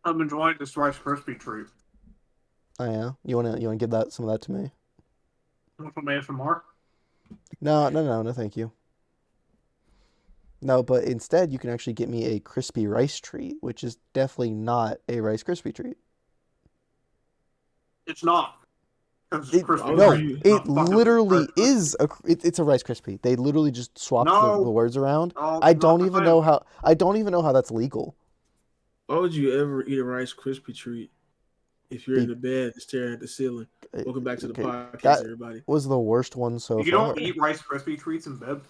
I'm enjoying this Rice Krispie treat. Oh yeah, you wanna give that some of that to me? Want some ASMR? No, no, no, no, thank you. No, but instead you can actually get me a crispy rice treat, which is definitely not a Rice Krispie treat. It's not. Because It Why Krispy would no, Kreme you? is it not fucking Rice literally Krispie. is it's a Rice Krispie. They literally just swapped the No, words around. no, I not don't the even same. know how I don't even know how that's legal. Why would you ever eat a Rice Krispie treat if you're in Be, the bed staring at the ceiling? Welcome back to the okay, podcast, that everybody. was the worst one so You don't far. eat Rice Krispie treats in bed?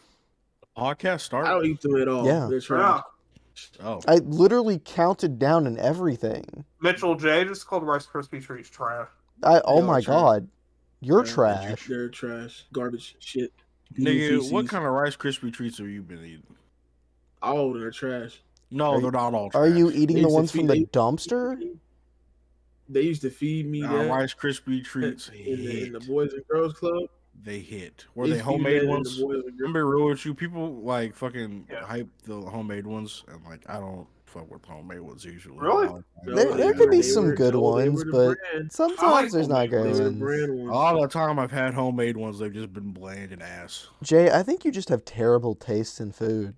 Podcast I start? don't eat them at all. Yeah, They're trash. Yeah. Oh. I literally counted down and everything. Mitchell J just called Rice Krispie treats trash. Oh They are my trash. god, you're They're, trash. they're trash, garbage, shit, human Nigga, what feces. kind of Rice Krispie treats have you been eating? All of them are trash. No, Are they're you, not all trash. are you eating They the used to ones from feed. the dumpster? They used to feed me that Rice Krispie treats in the hit. Boys and Girls Club. They hit. Were They they used to feed me homemade that in the ones? Boys and I'm Girls. be real with you. People like fucking Yeah. hype the homemade ones, and like I don't fuck with homemade ones usually. Really? No, There they could were- be they some were- good no, they ones, were the but brand. sometimes there's not homemade great They were the ones. brand ones. All the time I've had homemade ones, they've just been bland and ass. Jay, I think you just have terrible taste in food.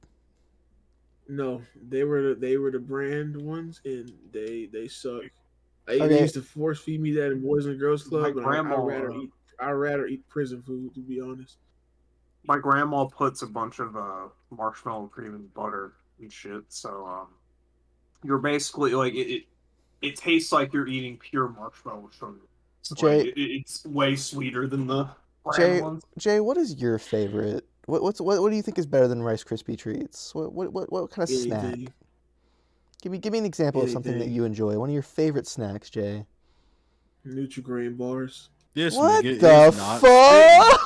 No, they were the brand ones, and they suck. They Okay. used to force feed me that in Boys and Girls Club, My and I'd grandma, rather eat prison food, to be honest. my grandma puts a bunch of marshmallow cream and butter and shit. So you're basically like it tastes like you're eating pure marshmallow sugar. It's Jay- like, it's way sweeter than the brand Jay, ones. Jay, what is your favorite? What do you think is better than Rice Krispie treats? What kind of snack? Anything. Give me an example of something that Anything. you enjoy. One of your favorite snacks, Jay. Nutri-Grain bars. This What nigga the is not fuck?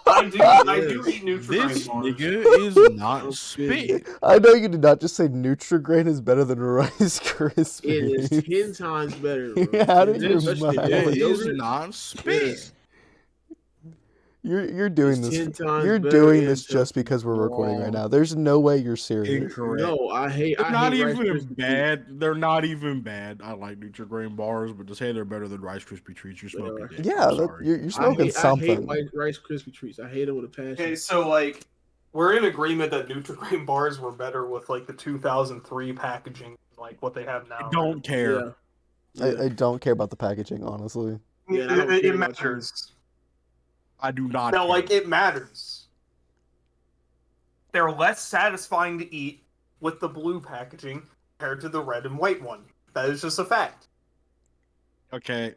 I do eat spitting. Nutri-Grain This bars. nigga is not I'm spitting. I know you did not just say Nutri-Grain is better than Rice It is Krispies. 10 times better, bro. How did This your Especially mouth- nigga with is yogurt. not spitting. Yes. You're doing It's 10 this. times You're better doing and this just healthier. because we're recording right Wrong. now. There's no way you're serious. Incorrect. No, I hate. They're I not hate Rice even Krispie bad. They're not even bad. I like Nutri-Grain bars, but to say they're better than Rice Krispie treats, you're smoking dick. Yeah, I'm sorry. you're smoking something. I hate white Rice Krispie treats. I hate them with a passion. Okay, so like we're in agreement that Nutri-Grain bars were better with like the 2003 packaging, like what they have now. I don't care. Yeah. I don't care about the packaging, honestly. Yeah, I don't It care about matters. I do not. No, care. like it matters. They're less satisfying to eat with the blue packaging compared to the red and white one. That is just a fact. Okay,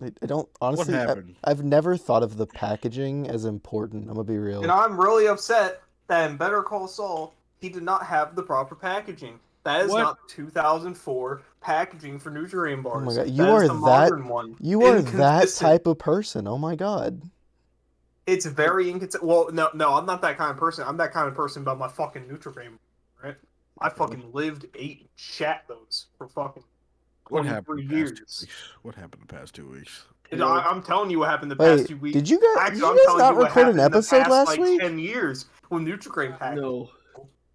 I don't honestly. what happened? I've never thought of the packaging as important. I'm gonna be real. And I'm really upset that in Better Call Saul, he did not have the proper packaging. That is What? not 2004 packaging for Nutrient bars. Oh my God, you That is are the that- modern one. You are that Inconsistent. type of person. Oh my god. It's very inconsistent. Well, no, I'm not that kind of person. I'm that kind of person about my fucking Nutrigrain, right? I fucking lived, ate, shat those for fucking What 23 happened? The past 2 years. weeks? What happened the past 2 weeks? And I'm telling you what happened the Wait, past 2 weeks. did you guys? Actually, Did I'm you guys telling not you what record an happened in the episode past, last like, week? 10 years when Nutrigrain packaging. No.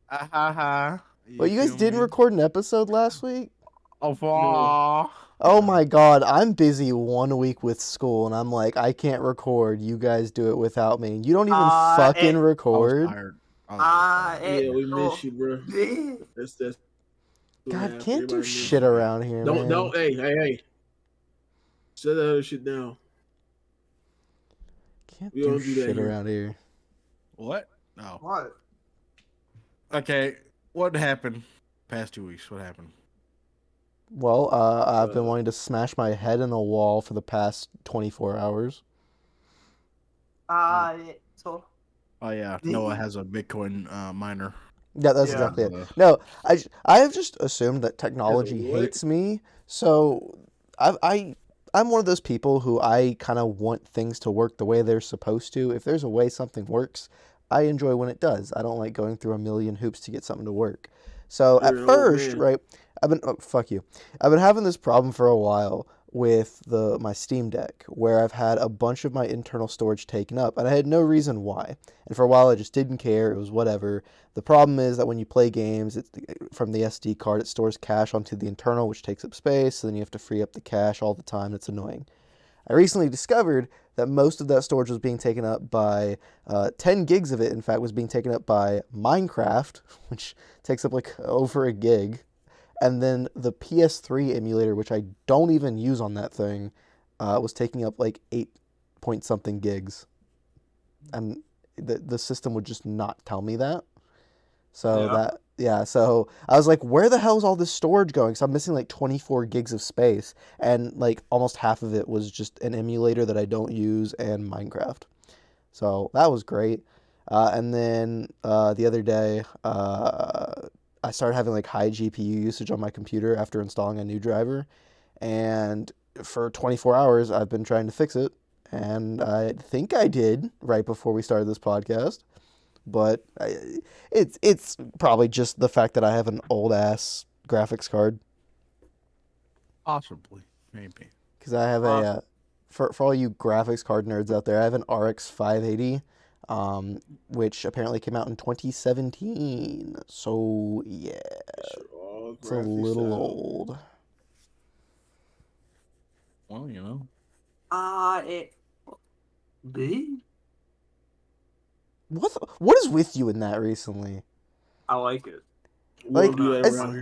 Ha ha ha. Well, you guys didn't record an episode last week. Oh, Oh my god, I'm busy 1 week with school, and I'm like, I can't record. You guys do it without me. You don't even fucking I was record. tired. I was tired. Yeah, we miss you, bro. That's what God, happened. can't do Everybody miss shit you. around here, man. Don't. Hey. Shut that other shit down. Can't We do don't do that shit here. around here. What? No. What? Okay. What happened? Past 2 weeks. What happened? Well, I've been wanting to smash my head in the wall for the past 24 hours. So Oh yeah, Noah has a Bitcoin miner. Yeah, that's Yeah. exactly it. No, I have just assumed that technology what? hates me. So I'm one of those people who I kind of want things to work the way they're supposed to. If there's a way something works, I enjoy when it does. I don't like going through a million hoops to get something to work. So You're at an old first, man. right, fuck you. I've been having this problem for a while with my Steam Deck, where I've had a bunch of my internal storage taken up, and I had no reason why. And for a while, I just didn't care. It was whatever. The problem is that when you play games, from the SD card, it stores cache onto the internal, which takes up space. So then you have to free up the cache all the time. It's annoying. I recently discovered that most of that storage was being taken up by 10 gigs of it, in fact, was being taken up by Minecraft, which takes up like over a gig. And then the PS3 emulator, which I don't even use on that thing, was taking up like 8 point something gigs. And the system would just not tell me that. So so I was like, where the hell is all this storage going? So I'm missing like 24 gigs of space, and like almost half of it was just an emulator that I don't use and Minecraft. So that was great. And then the other day, I started having like high GPU usage on my computer after installing a new driver, and for 24 hours I've been trying to fix it, and I think I did right before we started this podcast. But it's probably just the fact that I have an old ass graphics card. Possibly, maybe. Because I have for all you graphics card nerds out there, I have an RX 580, which apparently came out in 2017. So yeah, it's a little old. Well, you know. What is with you in that recently? I like it. Like,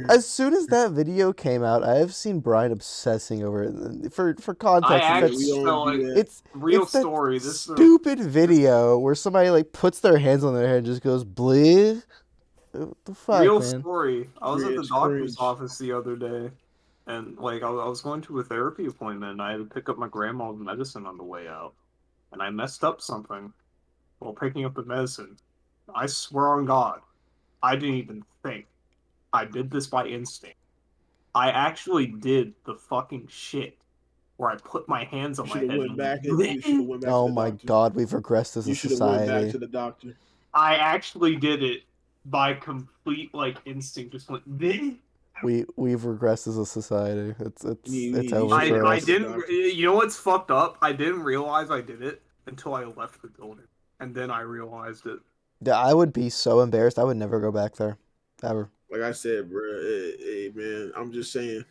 as soon as that video came out, I have seen Brian obsessing over it. For context, it's real that story. Stupid video where somebody like puts their hands on their head and just goes bleed. What the fuck, real man? Story. I was at the doctor's office the other day, and like I was going to a therapy appointment, and I had to pick up my grandma's medicine on the way out, and I messed up something while picking up the medicine. I swear on God, I didn't even think. I did this by instinct. I actually did the fucking shit where I put my hands on my head. Oh my God, we've regressed as a society. You should have went back to the doctor. I actually did it by complete like instinct. Just went. We've regressed as a society. It's over for I us. didn't. You know what's fucked up? I didn't realize I did it until I left the building, and then I realized it. Yeah, I would be so embarrassed. I would never go back there, ever. Like I said, bro, hey man, I'm just saying,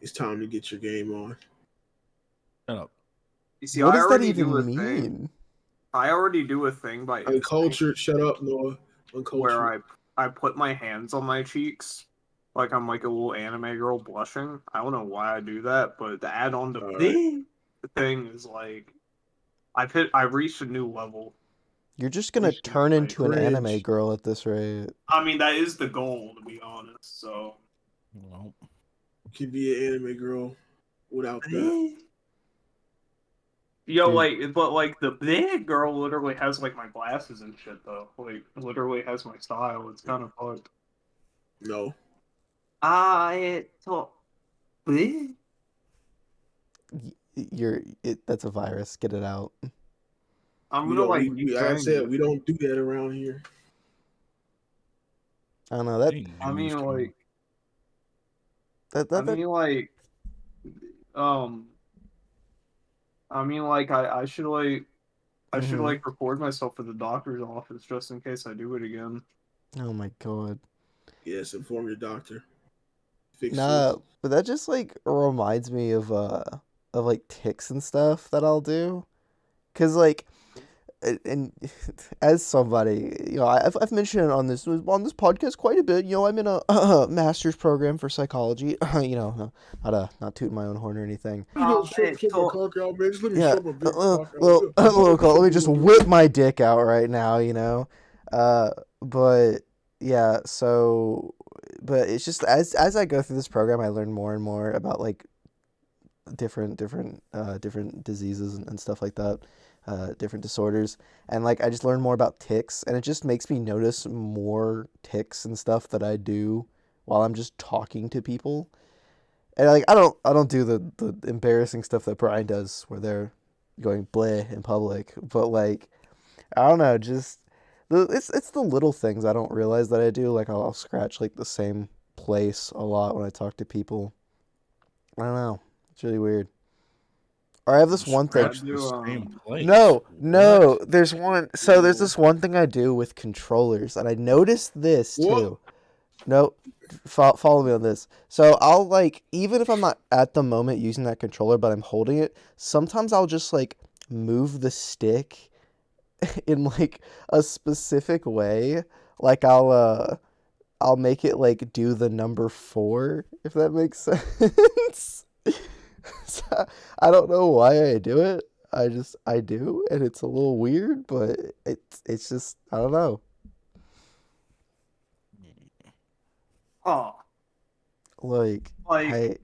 it's time to get your game on. Shut up. You see, what does that even mean? I already do a thing by uncultured. Shut up, Noah. Uncultured. Where I put my hands on my cheeks, like I'm like a little anime girl blushing. I don't know why I do that, but to add on to the thing is like, I reached a new level. You're just gonna turn into an anime girl at this rate. I mean, that is the goal, to be honest. So, well, you can be an anime girl without that. Yo, like the big girl literally has like my glasses and shit though. Like, literally has my style. It's kind of fucked. No. That's a virus. Get it out. I'm gonna like I said we don't do that around here. I don't know that. I mean, like that. I mean, like, I should like, should like record myself for the doctor's office just in case I do it again. Oh my God. Yes, inform your doctor. But that just like reminds me of like tics and stuff that I'll do, cause like. And as somebody, you know, I've mentioned it on this podcast quite a bit. You know, I'm in a master's program for psychology. You know, not tooting my own horn or anything. Let me just whip my dick out right now. You know, but yeah. So, but it's just as I go through this program, I learn more and more about like different diseases and stuff like that. Different disorders, and like I just learned more about tics, and it just makes me notice more tics and stuff that I do while I'm just talking to people. And like I don't do the embarrassing stuff that Brian does where they're going bleh in public, but like I don't know, just it's the little things I don't realize that I do. Like I'll scratch like the same place a lot when I talk to people. I don't know. It's really weird. Or I have this one thing. Scratch the same place. No, What? there's one. So there's this one thing I do with controllers, and I noticed this too. No, follow me on this. So I'll like, even if I'm not at the moment using that controller, but I'm holding it, sometimes I'll just like move the stick in like a specific way. Like I'll make it like do the number 4, if that makes sense. So, I don't know why I do it. I do, and it's a little weird, but it's just, I don't know. Oh, Like like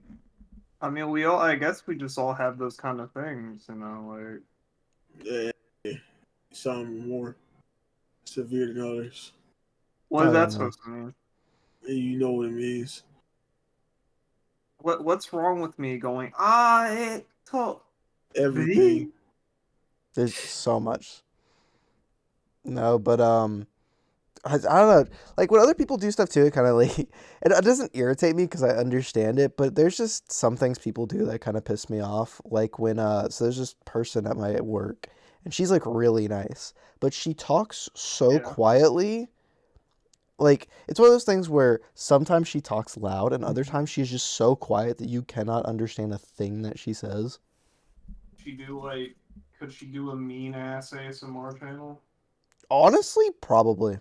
I mean, I guess we just all have those kind of things, you know, like. Yeah, some more severe than others. What I is that don't know. supposed to mean? And you know what it means. What's wrong with me going, it told Everything. There's so much. No, but I don't know. Like when other people do stuff too, it kind of like it doesn't irritate me because I understand it. But there's just some things people do that kind of piss me off. Like when so there's this person at my work, and she's like really nice, but she talks so Yeah. quietly. Like it's one of those things where sometimes she talks loud, and other times she's just so quiet that you cannot understand a thing that she says. Could she do a mean ass ASMR channel? Honestly, probably.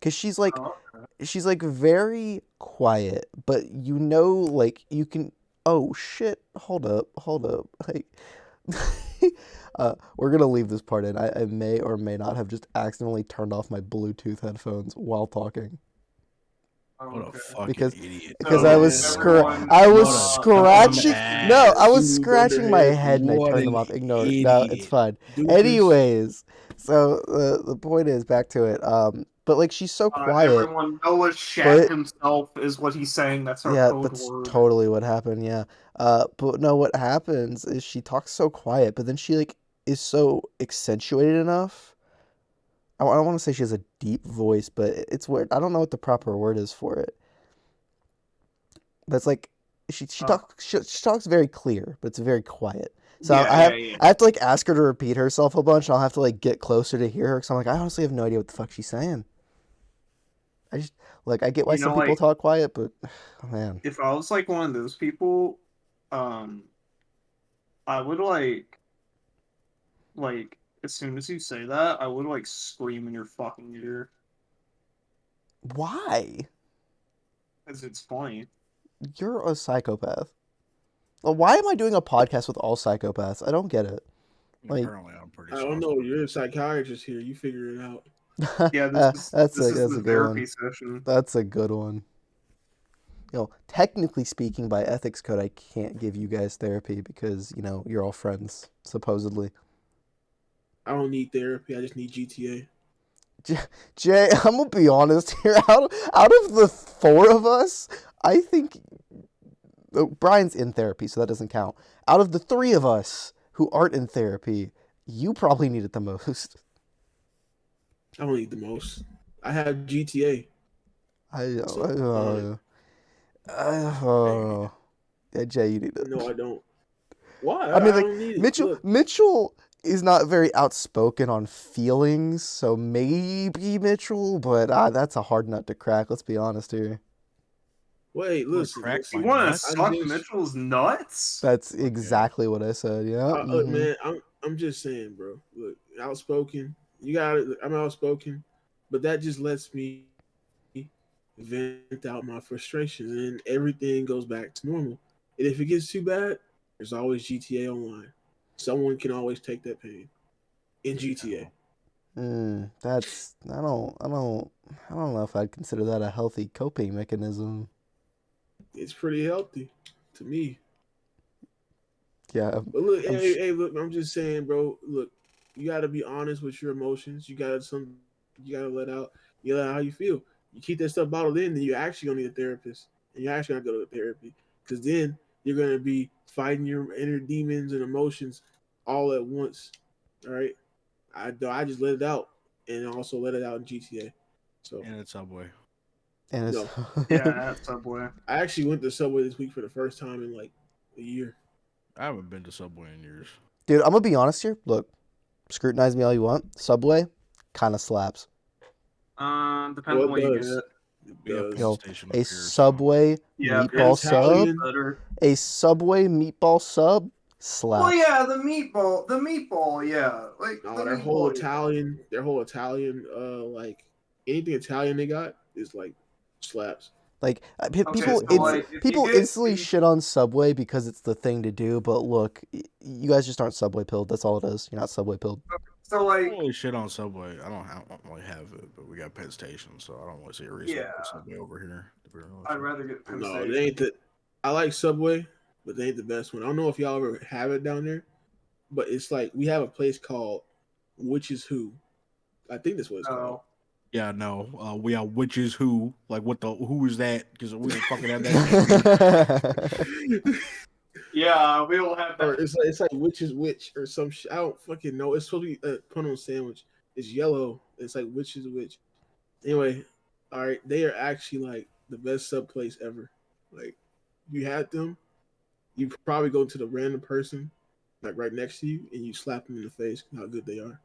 Cause she's like Oh, she's like very quiet, but you know, like you can. Oh shit! Hold up! Like, we're gonna leave this part in. I may or may not have just accidentally turned off my Bluetooth headphones while talking What a okay. fucking because idiot. because So, I was everyone, I was What a scratching. dumbass. No, I was Dude, scratching my underhead. head and I What turned them an off. Ignore it. No, it's idiot. fine. Doofus. Anyways, so the point is back to it. But like she's so quiet. everyone, Noah shat but- himself is what he's saying. That's our Yeah, code that's word. totally what happened. Yeah. But no, what happens is she talks so quiet, but then she like is so accentuated enough. I don't want to say she has a deep voice, but it's weird. I don't know what the proper word is for it. But it's like she talks very clear, but it's very quiet. So Yeah, I have to like ask her to repeat herself a bunch. And I'll have to like get closer to hear her because I'm like I honestly have no idea what the fuck she's saying. I just like I get why You know, some people like, talk quiet, but oh, man. If I was like one of those people, I would like as soon as you say that, I would like scream in your fucking ear Why? because it's funny. You're a psychopath. Well, why am I doing a podcast with all psychopaths? I don't get it. Like- Apparently, I'm pretty I soft. don't know. You're a psychiatrist here. You figure it out. Yeah, that's this a is the good therapy one. session. That's a good one. You know, technically speaking, by ethics code, I can't give you guys therapy because you know you're all friends, supposedly. I don't need therapy. I just need GTA. Jay, I'm gonna be honest here. Out of the 4 of us, I think Brian's in therapy, so that doesn't count. Out of the 3 of us who aren't in therapy, you probably need it the most. I don't need the most. I have GTA. Yeah, Jay, you need it. No, I don't. Why? I mean, don't need it. Look, Mitchell is not very outspoken on feelings, so maybe Mitchell, but that's a hard nut to crack. Let's be honest here. wait, listen. crack listen. You want to nuts? suck just- Mitchell's nuts? That's exactly what I said. Yeah. Look, man, I'm just saying, bro. Look, outspoken. You got it. I'm outspoken, but that just lets me vent out my frustration, and everything goes back to normal. And if it gets too bad, there's always GTA Online. Someone can always take that pain in GTA. That's I don't know if I'd consider that a healthy coping mechanism. It's pretty healthy to me. Yeah. But look, I'm hey, look, I'm just saying, bro. Look, you got to be honest with your emotions. You got to let out. You let out how you feel. You keep that stuff bottled in, then you're actually gonna need a therapist, and you're actually gonna go to therapy because then you're gonna be fighting your inner demons and emotions all at once. All right, I just let it out, and also let it out in GTA. So And it's Subway. And it's No. Yeah, at Subway. I actually went to Subway this week for the first time in like a year. I haven't been to Subway in years. Dude, I'm gonna be honest here. Look, scrutinize me all you want. Subway kind of slaps. Depends Well, on what it you does. get. It We have does. Yo, Station a up here, so- Subway Yeah, meatball sub, Italian. better. a Subway meatball sub slaps. Well, yeah, the meatball, yeah, like No, the their whole meatball, yeah. Italian, like anything Italian they got is like slaps. Like Okay, people, so, like, if you people get- instantly shit on Subway because it's the thing to do. But look, you guys just aren't Subway pilled. That's all it is. You're not Subway pilled. So I like, don't really shit on Subway. I don't really have it, but we got Penn Station, so I don't really see a reason to Yeah. put Subway over here. To be honest. I'd rather get Penn No, Station. they ain't the. I like Subway, but they ain't the best one. I don't know if y'all ever have it down there, but it's like we have a place called Which Is Who. I think that's what it's called. No. Yeah, no. We are witches who like what the who is that? Because we don't fucking have that. Yeah, we will have Or that. it's like Which Is Which or some shit. I don't fucking know. It's supposed to be a put on sandwich. It's yellow. It's like Which Is Which. Anyway, all right, they are actually like the best sub place ever. Like you had them, you probably go to the random person like right next to you and you slap them in the face how good they are.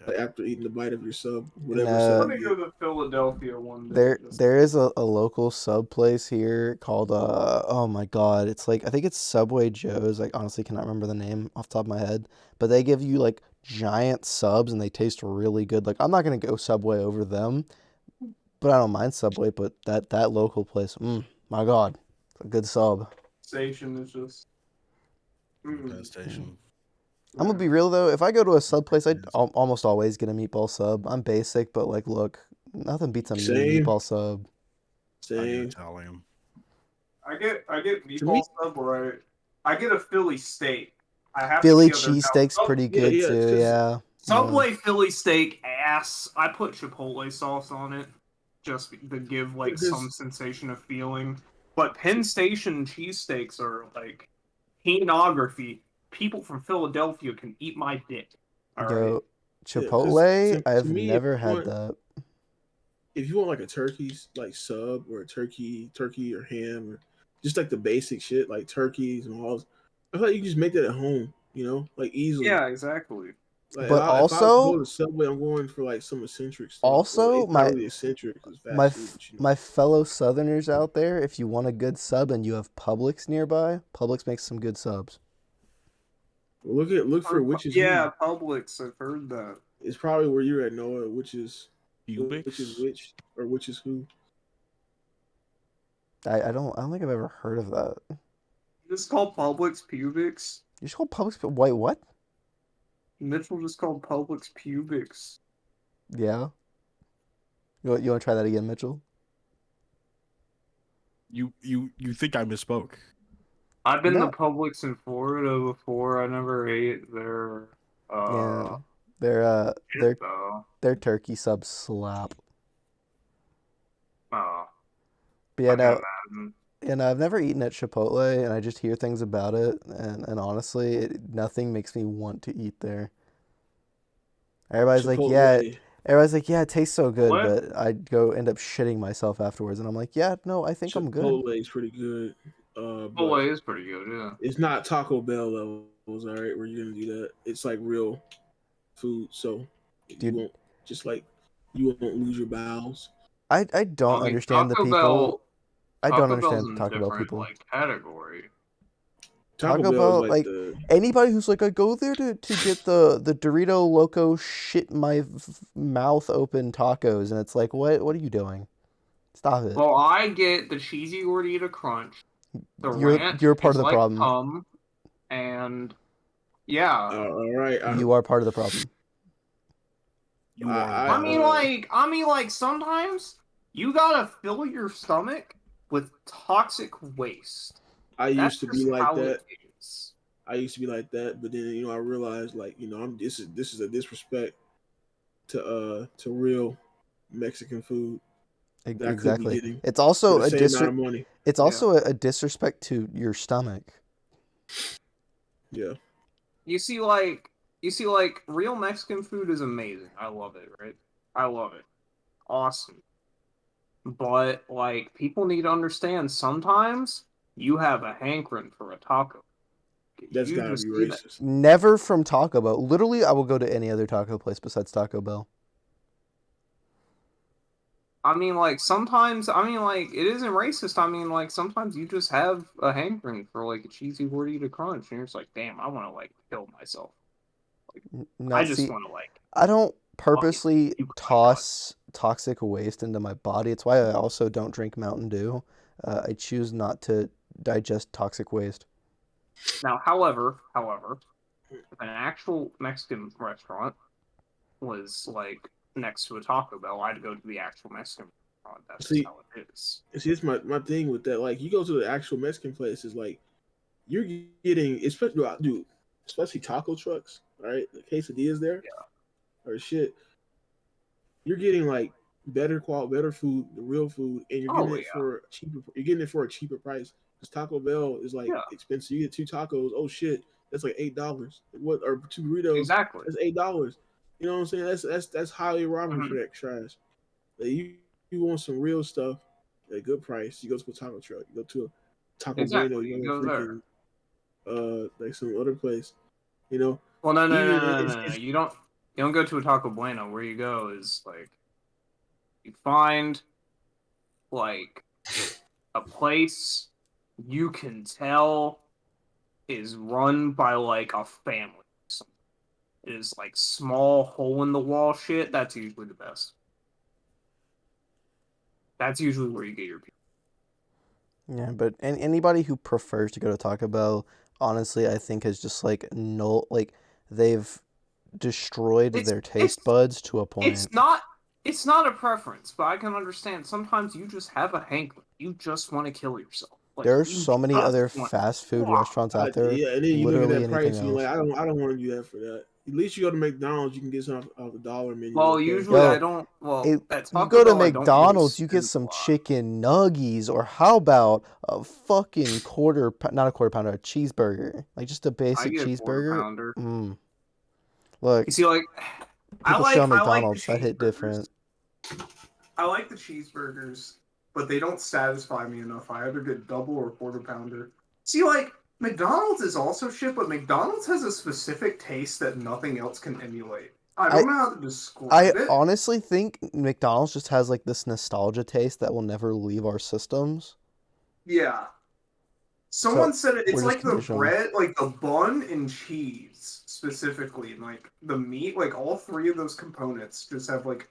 Okay. Like after eating a bite of your sub, whatever No. sub Let me you go get. to Philadelphia one day. There is a local sub place here called oh my god, it's like I think it's Subway Joe's. I honestly cannot remember the name off the top of my head, but they give you like giant subs and they taste really good. Like I'm not gonna go Subway over them, but I don't mind Subway. But that local place, my god, a good sub. Station is just. Penn Station. I'm gonna be real though. If I go to a sub place, I almost always get a meatball sub. I'm basic, but like, look, nothing beats a mean Same. meatball sub. I get Same. Italian. I get To meatball me- sub, right? I get a Philly steak. I have Philly to see how they're- cheesesteak's pretty good yeah, too. 'cause Yeah. Subway Philly steak ass. I put Chipotle sauce on it just to give like Because- some sensation of feeling. But Penn Station cheesesteaks are like pornography. People from Philadelphia can eat my dick. All right. Yo, 'cause Chipotle, to I've me, if never you had want- that. If you want like a turkey's like sub or a turkey or ham or just like the basic shit like turkeys and all, I feel like you can just make that at home. You know, like easily. Yeah, exactly. Like, But if I was also- to go to Subway, I'm going for like some eccentric stuff. Also, Well, it's not really eccentric. It's fast My food, but, you know. my fellow Southerners out there, if you want a good sub and you have Publix nearby, Publix makes some good subs. Look for which is Yeah, Publix. I've heard that. who. It's probably where you're at, Noah. Which is Ubix? which or which is who. I don't think I've ever heard of that. This is called Publix Pubics. You just call Publix? Wait, what? Mitchell just called Publix Pubics. Yeah. You want to try that again, Mitchell? You think I misspoke? I've been No. to Publix in Florida before. I never ate their Yeah. shit, though. Their turkey subs slap. Oh, But yeah, I can no, imagine. and I've never eaten at Chipotle, and I just hear things about it, and honestly, nothing makes me want to eat there. Everybody's like, yeah, it tastes so good, What? but I'd go end up shitting myself afterwards, and I'm like, yeah, no, I think I'm good. Chipotle is pretty good. But Chipotle is pretty good, yeah. it's not Taco Bell levels, all right, where you're gonna do that. It's like real food, so Dude. you won't you won't lose your bowels. I don't I mean, understand the Taco people. Bell- I Taco don't Bell's understand in a Taco Bell different, people. like, category. Taco Taco Bell Bell, is like, the Anybody who's like, I go there to get the Dorito Loco shit my mouth open tacos, and it's like, what are you doing? Stop it. Well, I get the cheesy gordita crunch. The ranch You're part is of the like problem. cum, and yeah. all right. You are part of the problem. You I- are. I mean, like sometimes you gotta fill your stomach with toxic waste. I That's used to be just like how that. it is. I used to be like that, but then I realized like this is a disrespect to real Mexican food that I could be Exactly. getting It's also for a the same amount of money. It's also a disrespect to your stomach. Yeah, You see, like real Mexican food is amazing. I love it, right? I love it. Awesome. But like people need to understand sometimes you have a hankering for a taco. That's You gotta just be eat it. racist. Never from Taco Bell. Literally, I will go to any other taco place besides Taco Bell. I mean, like, sometimes, it isn't racist. I mean, like, sometimes you just have a hankering for, like, a cheesy gordita crunch, and you're just like, damn, I want to, like, kill myself. Like, I Not just see. want to, like, I don't fucking purposely puke my toss toxic waste into my body. It's why I also don't drink Mountain Dew. I choose not to digest toxic waste. Now, however, if an actual Mexican restaurant was, like, next to a Taco Bell, I'd go to the actual Mexican restaurant. That's just See, how it is. see, it's my thing with that. Like, you go to the actual Mexican places, like you're getting, especially dude, especially taco trucks, right? The quesadillas there, or shit. You're getting like better quality, better food, the real food, and you're getting Oh, it yeah. for cheaper. You're getting it for a cheaper price. Because Taco Bell is like Yeah. expensive. You get 2 tacos. Oh shit, that's like $8. What, or 2 burritos? Exactly. That's $8. You know what I'm saying? That's highly robbing for Mhm. that trash. Like, you want some real stuff at a good price. You go to a taco truck. You go to a Taco Bueno. Exactly. You You go to go there. freaking like some other place. You know, Well, no. it's You don't go to a Taco Bueno. Where you go is, like, you find, like, a place you can tell is run by, like, a family. It is, like, small hole in the wall shit. That's usually the best. That's usually where you get your people. Yeah, but anybody who prefers to go to Taco Bell, honestly, I think is just like no, like they've destroyed It's their taste buds to a point. it's not a preference, but I can understand. Sometimes you just have a hankering. You just want to kill yourself. Like, There are you so many just other want. fast food Wow. restaurants out there. yeah, and then you look at Literally that anything price, and you're else. like, I don't want to do that for that. At least you go to McDonald's, you can get some off the dollar menu. Well, Okay? usually Yo, I don't. Well, at you Taco go to Bell, I don't really McDonald's, you get spend a some lot. chicken nuggies, or how about a fucking not a quarter pounder, a cheeseburger, like just a I basic get a quarter cheeseburger. pounder. Look, You see, like, people shit on I like the McDonald's. That hit cheeseburgers. different. I like the cheeseburgers, but they don't satisfy me enough. I either get double or quarter pounder. See, like, McDonald's is also shit, but McDonald's has a specific taste that nothing else can emulate. I don't know how to describe I it. honestly think McDonald's just has like this nostalgia taste that will never leave our systems. Yeah. So Someone said it, we're it's just like the conditioned. bread, like the bun and cheese specifically, and like the meat, like all three of those components just have like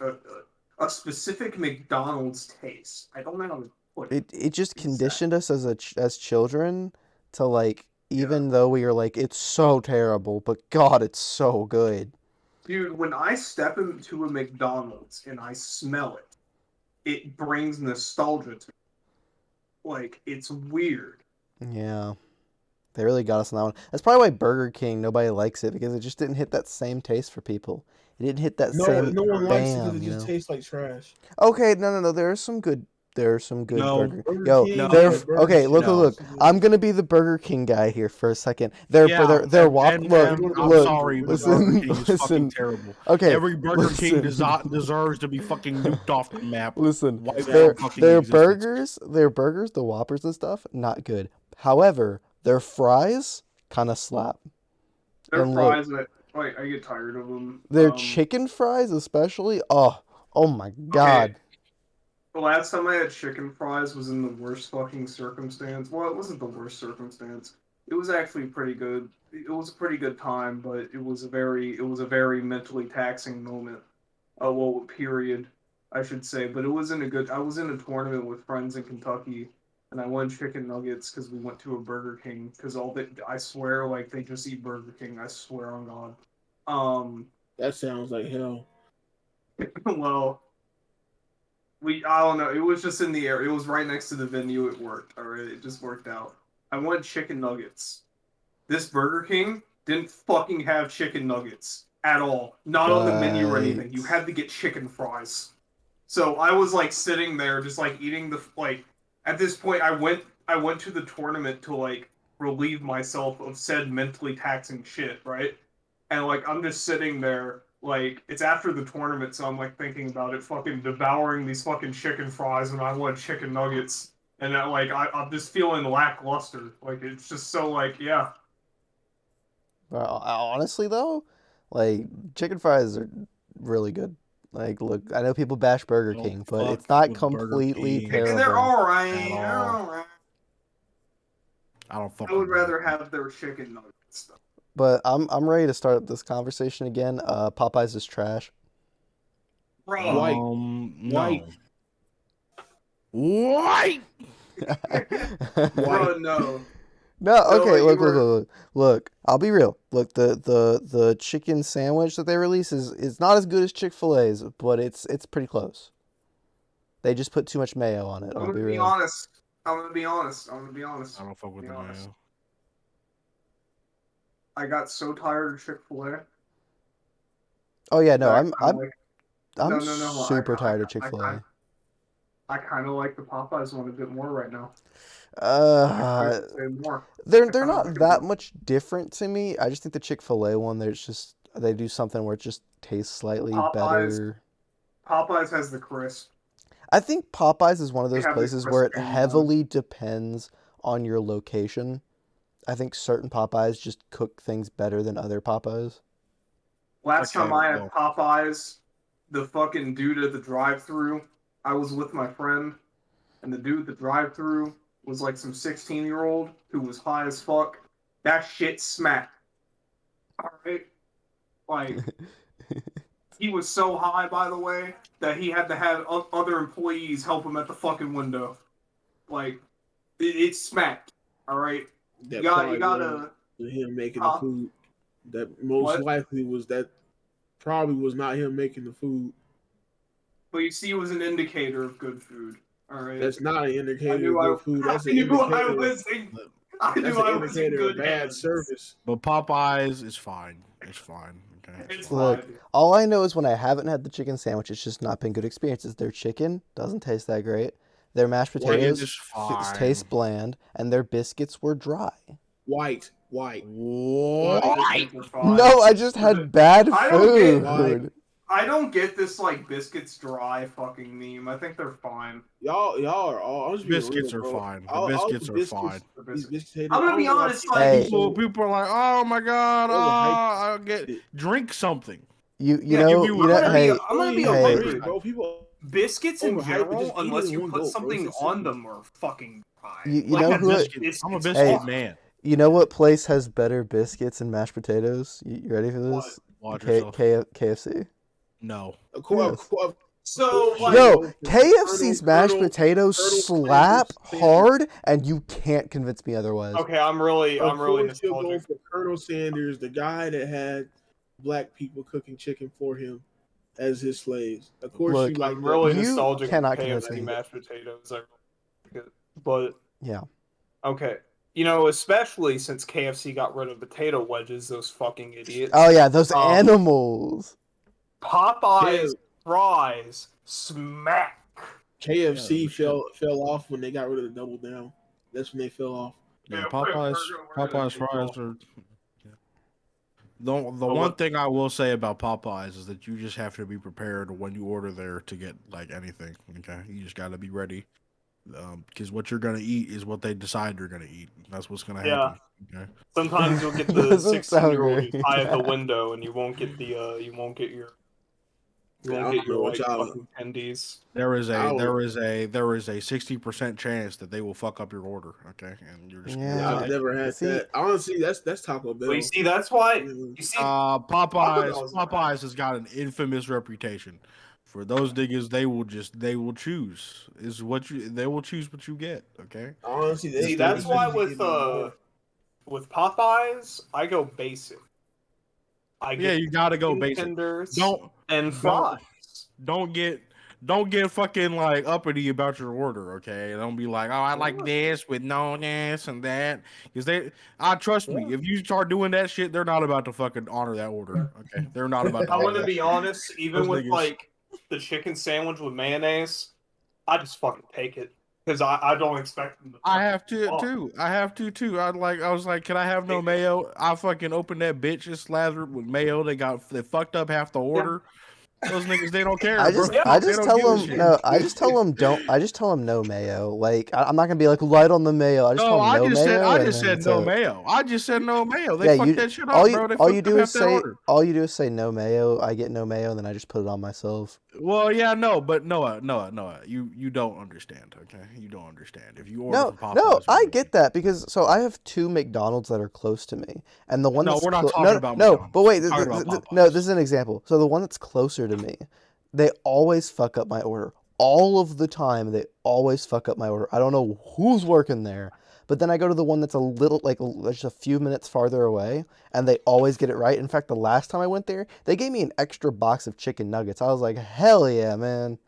a specific McDonald's taste. I don't know how to put it. It just Exactly. conditioned us as children to like, Yeah. even though we are like, it's so terrible, but God, it's so good. Dude, when I step into a McDonald's and I smell it, it brings nostalgia to me. Like, it's weird. Yeah, they really got us on that one. That's probably why Burger King, nobody likes it, because it just didn't hit that same taste for people. It didn't hit that No, same no one likes it because bam, it you just know. tastes like trash. Okay, no. There are some good. No. Burger. Burger Yo, King, No. they're yeah, Burger okay. King. Look. No. I'm gonna be the Burger King guy here for a second. Yeah, They're Whopper. and Look, I'm look. sorry, but Listen, Burger King is fucking listen. terrible. Okay, Every Burger King listen. deserves to be fucking nuked off the map. Listen, Wiped their from fucking their existence. burgers, the Whoppers and stuff, not good. However, their fries kind of slap. Their And look, fries, I get tired of them. their chicken fries, especially. Oh my God. Okay, the last time I had chicken fries was in the worst fucking circumstance. Well, it wasn't the worst circumstance. It was actually pretty good. It was a pretty good time, but it was a very mentally taxing moment. Period, I should say. But it wasn't a good. I was in a tournament with friends in Kentucky, and I won chicken nuggets because we went to a Burger King. Because I swear, like they just eat Burger King. I swear on God. That sounds like hell. Well. I don't know. It was just in the air. It was right next to the venue. It worked. All right, it just worked out. I wanted chicken nuggets. This Burger King didn't fucking have chicken nuggets at all. Not on the menu or anything. You had to get chicken fries. So I was like sitting there, just like eating the like. At this point, I went to the tournament to like relieve myself of said mentally taxing shit, right? And like I'm just sitting there, like it's after the tournament, so I'm like thinking about it, fucking devouring these fucking chicken fries, and I want chicken nuggets. and I'm just feeling lackluster. Like it's just so like yeah. Honestly though, like chicken fries are really good. Like, look, I know people bash Burger Don't King, but fuck it's not with Burger completely King And they're terrible. all right. at They're all. all right. I don't fuck I would with Burger rather King. have their chicken nuggets though. But I'm ready to start up this conversation again. Popeyes is trash. Bro, White. No. White. bro, no. No, No, okay, you look, were- look. I'll be real. Look, the chicken sandwich that they release is not as good as Chick-fil-A's, but it's pretty close. They just put too much mayo on it. I'm I'll gonna be be real. honest. I'm gonna be honest. I don't fuck with Be the honest. mayo. I got so tired of Chick-fil-A. Oh yeah, no, that I I'm kinda like, I'm no. super tired of Chick-fil-A. I kind of like the Popeyes one a bit more right now. I Uh, couldn't say more. they're kinda not like it that more. much different to me. I just think the Chick-fil-A one, they do something where it just tastes slightly better. Popeyes has the crisp. I think Popeyes is one of They those have the places where it crisp and heavily depends on your location. I think certain Popeyes just cook things better than other Popeyes. Last Okay, time I had well. Popeyes, the fucking dude at the drive-thru, I was with my friend, and the dude at the drive-thru was like some 16-year-old who was high as fuck. That shit smacked. Alright? Like, he was so high, by the way, that he had to have other employees help him at the fucking window. Like, it smacked. Alright? That You probably gotta. wasn't him making the food. That most What? likely was that probably was not him making the food. But you see, it was an indicator of good food. Alright? That's not an I indicator knew of I, good food. That's I an knew I indicator. was in, I That's knew an I was in indicator of good bad hands. service. But Popeyes is fine. It's fine. Okay. It's Look, fine. all I know is when I haven't had the chicken sandwich, it's just not been good experiences. Their chicken doesn't taste that great. Their mashed Chicken potatoes is fine. taste bland, and their biscuits were dry. White. What? Biscuits are fine. No, I just had bad I don't get food. I don't get this like biscuits dry fucking meme. I think they're fine. Y'all are all. I'm just being Biscuits real, are bro. fine. The All biscuits the are fine. These biscuits. I'm gonna be honest, like Hey. People are like, oh my god, Overhyped. I'll get drink something. You Yeah, know, you you know, gonna be- hey, I'm gonna be a hey, hundred. bro. People biscuits in Overhyped, but general, just eat unless it in you one put go, bro. something It's on simple. them, are fucking dry. You Like, know I'm who? I'm a biscuits biscuit fine. man. You know what place has better biscuits and mashed potatoes? You ready for this? Watch yourself. KFC. No. Of course, Yes. So like, No, KFC's mashed Colonel potatoes slap Sanders. hard, and you can't convince me otherwise. okay, I'm really Of course, he'll go nostalgic. for Colonel Sanders, the guy that had black people cooking chicken for him as his slaves. Of course, Look, you like I'm that. really You nostalgic cannot for convince KFC me. mashed potatoes. I really like it. But Yeah. okay, you know, especially since KFC got rid of potato wedges, those fucking idiots. Oh yeah, those Um, animals. Popeyes fries smack. KFC Yeah, fell off when they got rid of the double down. That's when they fell off. Yeah, Yeah, Popeyes we're gonna fries go. are. The one thing I will say about Popeyes is that you just have to be prepared when you order there to get like anything. Okay, you just got to be ready, because what you're gonna eat is what they decide you're gonna eat. That's what's gonna Yeah. happen. Okay. Sometimes you'll get the Doesn't sound 16-year-old who's great. high at the window, and you won't get your Yeah, I don't know what like y'all. fucking tendies. There is I don't- a 60% chance that they will fuck up your order. Okay, and you're just Yeah. Yeah, I've never had See- that. Honestly, that's Taco Bell. Well, you see, that's why Yeah. you see. Popeyes has got an infamous reputation. For those niggas, they will choose. They will choose what you get. Okay. Honestly, See, that's why with Popeyes, I go basic. I Yeah, get you gotta go chicken basic. tenders Don't fries. don't get fucking like uppity about your order, okay? Don't be like, oh, I like this with no this and that, because trust me, if you start doing that shit, they're not about to fucking honor that order, okay? They're not about to. I'm honor gonna that be shit. honest. Even Those with niggas- like the chicken sandwich with mayonnaise, I just fucking take it because I don't expect them to. I have to Oh. too. I have to too. I was like, can I have no mayo? I fucking opened that bitch and slathered with mayo. They fucked up half the order. Those niggas, they don't care, I bro. just Yeah, I They just don't tell give a them shit. no. I just tell them don't. I just tell them no mayo. Like I'm not gonna be like light on the mayo. I just No, tell them I no just said mayo, I and just then said that's no it. mayo. I just said no mayo. They Yeah, fucked that shit up, bro. They fucked up half that order. all you do is say no mayo. I get no mayo, and then I just put it on myself. Well, yeah, no, but Noah, you don't understand, okay? You don't understand. If you order No, from no, Popeyes or I Wendy's, get that because so I have two McDonald's that are close to me, and the one no, that's we're not no, talking about no, McDonald's. but wait, We're talking about no, this Popeyes. is an example. So the one that's closer to me, they always fuck up my order. All of the time, they always fuck up my order. I don't know who's working there, but then I go to the one that's a little like just a few minutes farther away, and they always get it right. In fact, the last time I went there, they gave me an extra box of chicken nuggets. I was like, hell yeah, man.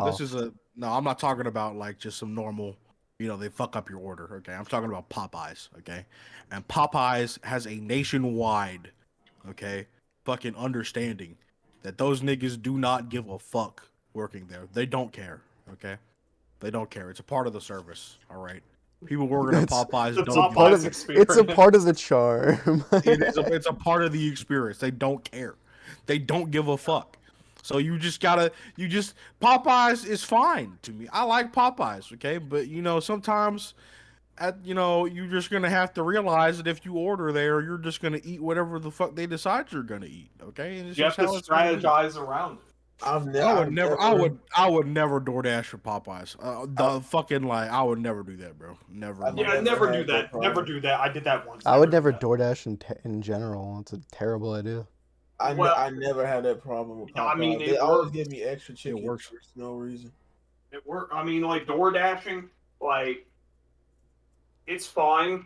This So is a no. I'm not talking about like just some normal. They fuck up your order. Okay, I'm talking about Popeyes. Okay, and Popeyes has a nationwide, okay, fucking understanding that those niggas do not give a fuck working there. They don't care. Okay, they don't care. It's a part of the service. All right, people working at it's Popeyes The it's a don't part give. of Popeyes it's a experience. part of the charm. It's a part of the experience. They don't care. They don't give a fuck. So Popeyes is fine to me. I like Popeyes, okay? But sometimes you're just gonna have to realize that if you order there, you're just gonna eat whatever the fuck they decide you're gonna eat, okay? And it's You have just to how it's gonna be. strategize around it. I've never. I would never DoorDash for Popeyes. I would never do that, bro. Never. I've in my Yeah, never life. never had do that that. Never problem. do that. I did that once. I would do never that. DoorDash in general. It's a terrible idea. Well, I never had that problem with I mean, Popeyes. it They always works. give me extra chicken works. for no reason. It worked. I mean, like door dashing, like it's fine.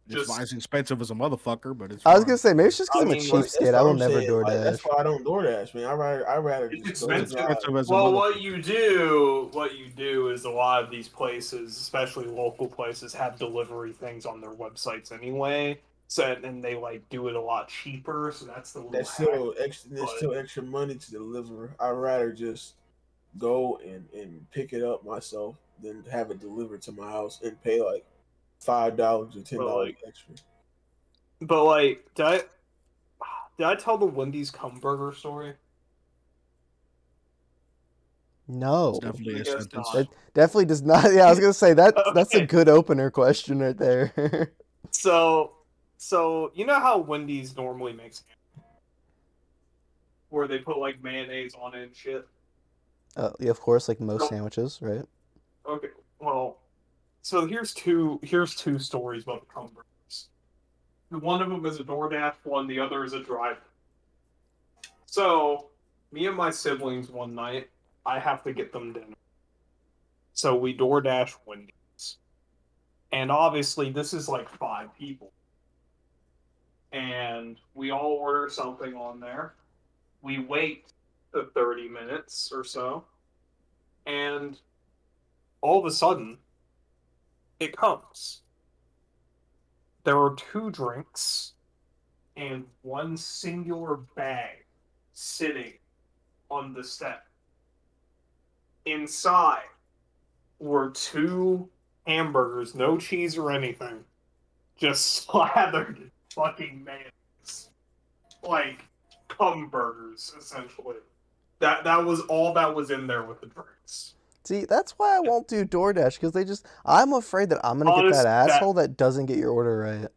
It's expensive as a motherfucker, but it's. I was fine. gonna say maybe it's just because I I'm a mean, like, cheapskate. I will never Like, DoorDash. that's why I don't DoorDash, man. I rather It's just go expensive. drive. Expensive as a Well, motherfucker. what you do is a lot of these places, especially local places, have delivery things on their websites anyway. So and they like do it a lot cheaper. So that's the little That's hack. still extra. There's But- still extra money to deliver. I'd rather just go and pick it up myself than have it delivered to my house and pay like $5 or $10 like- extra. But like, did I tell the Wendy's cum burger story? No, It's definitely I a guess sentence. not. that definitely does not. Yeah, I was gonna say that's a Okay. good opener question right there. So you know how Wendy's normally makes ham? Where they put like mayonnaise on it and shit. Yeah, of course, like most No. sandwiches, right? Okay, well, so here's two stories about the cum burgers. One of them is a DoorDash one, the other is a drive. So me and my siblings one night, I have to get them dinner. So we DoorDash Wendy's. And obviously this is like 5 people. And we all order something on there. We wait the 30 minutes or so. And all of a sudden, it comes. There are 2 drinks and 1 singular bag sitting on the step. Inside were 2 hamburgers, no cheese or anything, just slathered in fucking mayonnaise. Like cum burgers, essentially. That was all that was in there with the drinks. See, that's why I won't do DoorDash because I'm afraid that I'm gonna get Honest, that asshole that doesn't get your order right.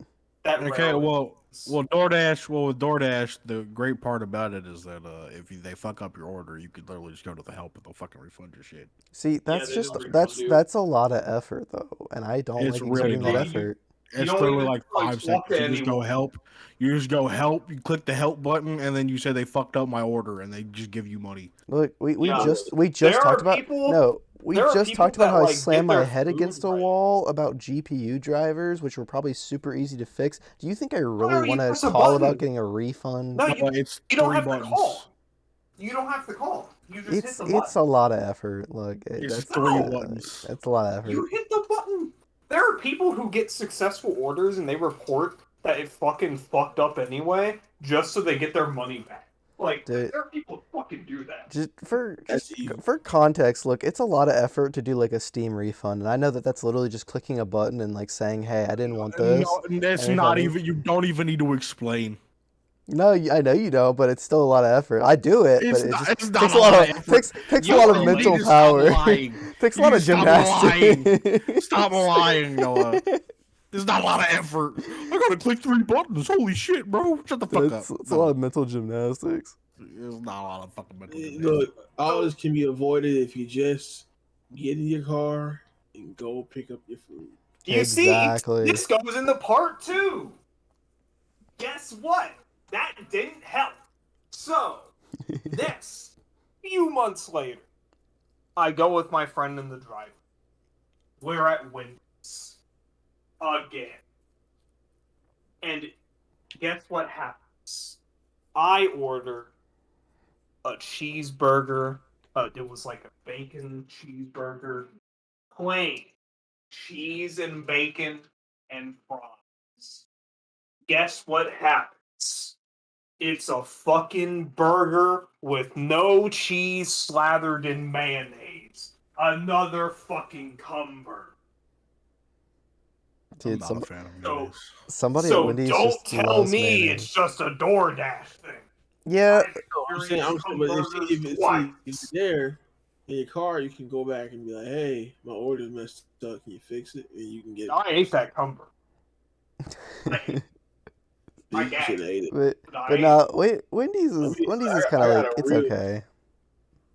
That Okay, rarely well, happens. with DoorDash, the great part about it is that they fuck up your order, you could literally just go to the help and they'll fucking refund your shit. See, that's they just do refund you. that's a lot of effort though, and I don't It's like really exerting that not. effort. You It's don't literally even, like like, 5 talk seconds. to You just go anyone. help. You click the help button, and then you say they fucked up my order, and they just give you money. Look, we Yeah. just There talked are about people- no, we there are just people talked about that, how I like, slammed get my their head food against a right. wall about GPU drivers, which were probably super easy to fix. Do you think I No, really you want to press a call about button. getting a refund? No, No, it's you don't 3 have buttons. to call. You don't have to call. You just hit the button. It's a lot of effort. Look, It's that's 3 No. buttons. that's a lot of effort. You hit the button. There are people who get successful orders and they report that it fucking fucked up anyway, just so they get their money back. Like, Dude. there are people who fucking do that. That's evil. For context, look, it's a lot of effort to do like a Steam refund, and I know that that's literally just clicking a button and like saying, "Hey, I didn't want this." No, that's and not refunding. even. You don't even need to explain. No, I know you don't, but it's still a lot of effort. I do it, but it just It's not takes a lot of of effort. takes a Yo, lot of you mental need to stop power. lying. Takes a You lot need of to stop lying. gymnastics. Stop lying, Noah. There's not a lot of effort. I gotta click 3 buttons. Holy shit, bro. Shut the fuck up. It's a lot of mental gymnastics. There's not a lot of fucking mental gymnastics. Look, all this can be avoided if you just get in your car and go pick up your food. You Exactly. see, this goes into part 2. Guess what? That didn't help. So, next, few months later, I go with my friend in the driveway. We're at Wendy's. Again. And guess what happens? I order a cheeseburger. It was like a bacon cheeseburger. Plain. Cheese and bacon and fries. Guess what happens? It's a fucking burger with no cheese slathered in mayonnaise. Another fucking cumber. I'm Dude, not a fan of mayonnaise. somebody at So Wendy's don't just tell loves me mayonnaise. it's just a DoorDash thing. Yeah, I'm saying, but if it's there in your car, you can go back and be like, "Hey, my order's messed up. Can you fix it?" And you can get. I ate that cumber. I You shouldn't have ate it. but no, wait, Wendy's is kind of I got like a it's real- okay.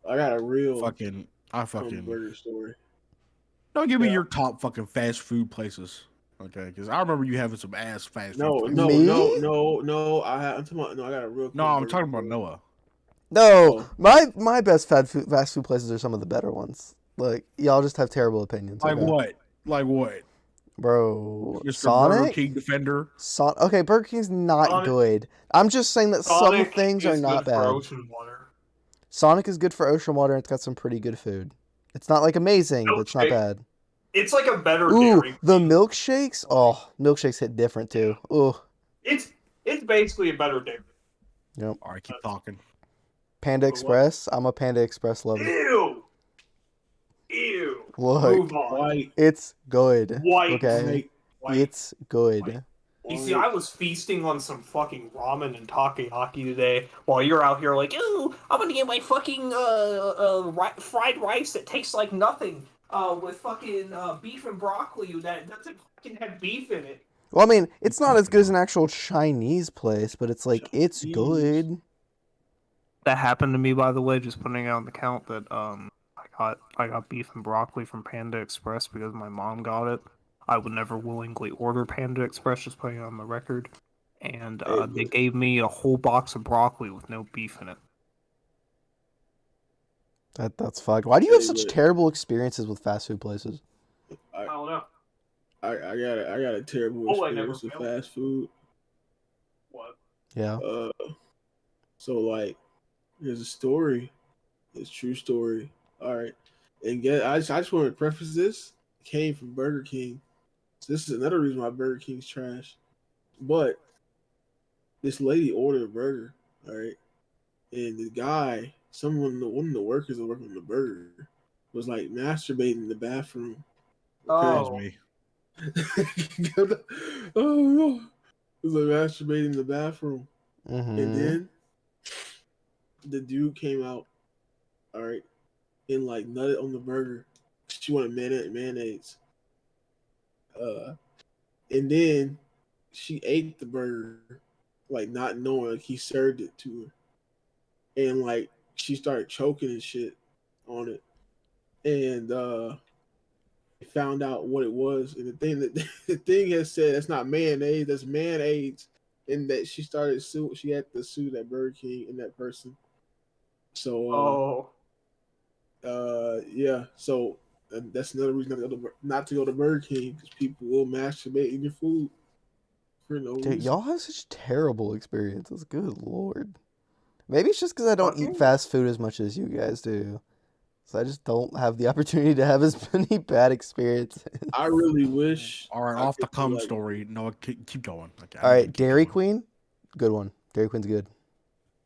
I got a real I fucking. burger story. Don't give me your top fucking fast food places. Okay, because I remember you having some ass fast food No, places. no, Me? no. I'm talking about. No, I got a real. No, I'm burger talking about story. Noah. No, my best fast food places are some of the better ones. Like y'all just have terrible opinions. Like okay? what? Like what? Bro, Mr. Sonic. Burger King Defender. Okay, Burger King's not Sonic- good. I'm just saying that Sonic some things are is not good for bad. ocean water. Sonic is good for ocean water, and it's got some pretty good food. It's not like amazing, but it's not Milkshake. bad. It's like a better Ooh, Dairy the Queen. milkshakes. Oh, milkshakes hit different too. Ooh, It's basically a better Dairy. yep. All right, keep talking. Panda But what? Express. I'm a Panda Express lover. Ew. Look, Move on. White, it's good. White. Okay, white, it's good. White. You see, I was feasting on some fucking ramen and takoyaki today, while you're out here like, ooh, I'm gonna get my fucking fried rice that tastes like nothing, with fucking beef and broccoli that doesn't fucking have beef in it. Well, I mean, it's not as good as an actual Chinese place, but it's like it's Chinese. good. That happened to me, by the way. Just putting it on the count that I got beef and broccoli from Panda Express because my mom got it. I would never willingly order Panda Express, just putting it on the record. And they gave me a whole box of broccoli with no beef in it. That's fucked. Why do you have Hey, such look. terrible experiences with fast food places? I don't know. I got a terrible Oh, I never experience with failed. fast food. What? Yeah. So like, there's a story. It's a true story. All right, and I just want to preface this. It came from Burger King. So this is another reason why Burger King's trash. But this lady ordered a burger. All right, and the guy, one of the workers that worked on the burger, was like masturbating in the bathroom. That was Oh. me. Oh no! It was like masturbating in the bathroom. Mm-hmm. And then the dude came out, all right, and like nutted on the burger. She wanted mayonnaise. And then she ate the burger, like not knowing, like he served it to her, and like she started choking and shit on it, and found out what it was, and the thing has said that's not mayonnaise, that's mayonnaise. And that she had to sue that Burger King and that person. So yeah, so that's another reason not to go to Burger King, because people will masturbate in your food for no Dude, reason. y'all have such terrible experiences. Good lord. Maybe it's just because I don't eat Fucking- fast food as much as you guys do. So I just don't have the opportunity to have as many bad experiences. I really wish. All right, I off the could, cum like- story. Noah, keep going. Okay, All right, Dairy Queen, good one. Dairy Queen's good.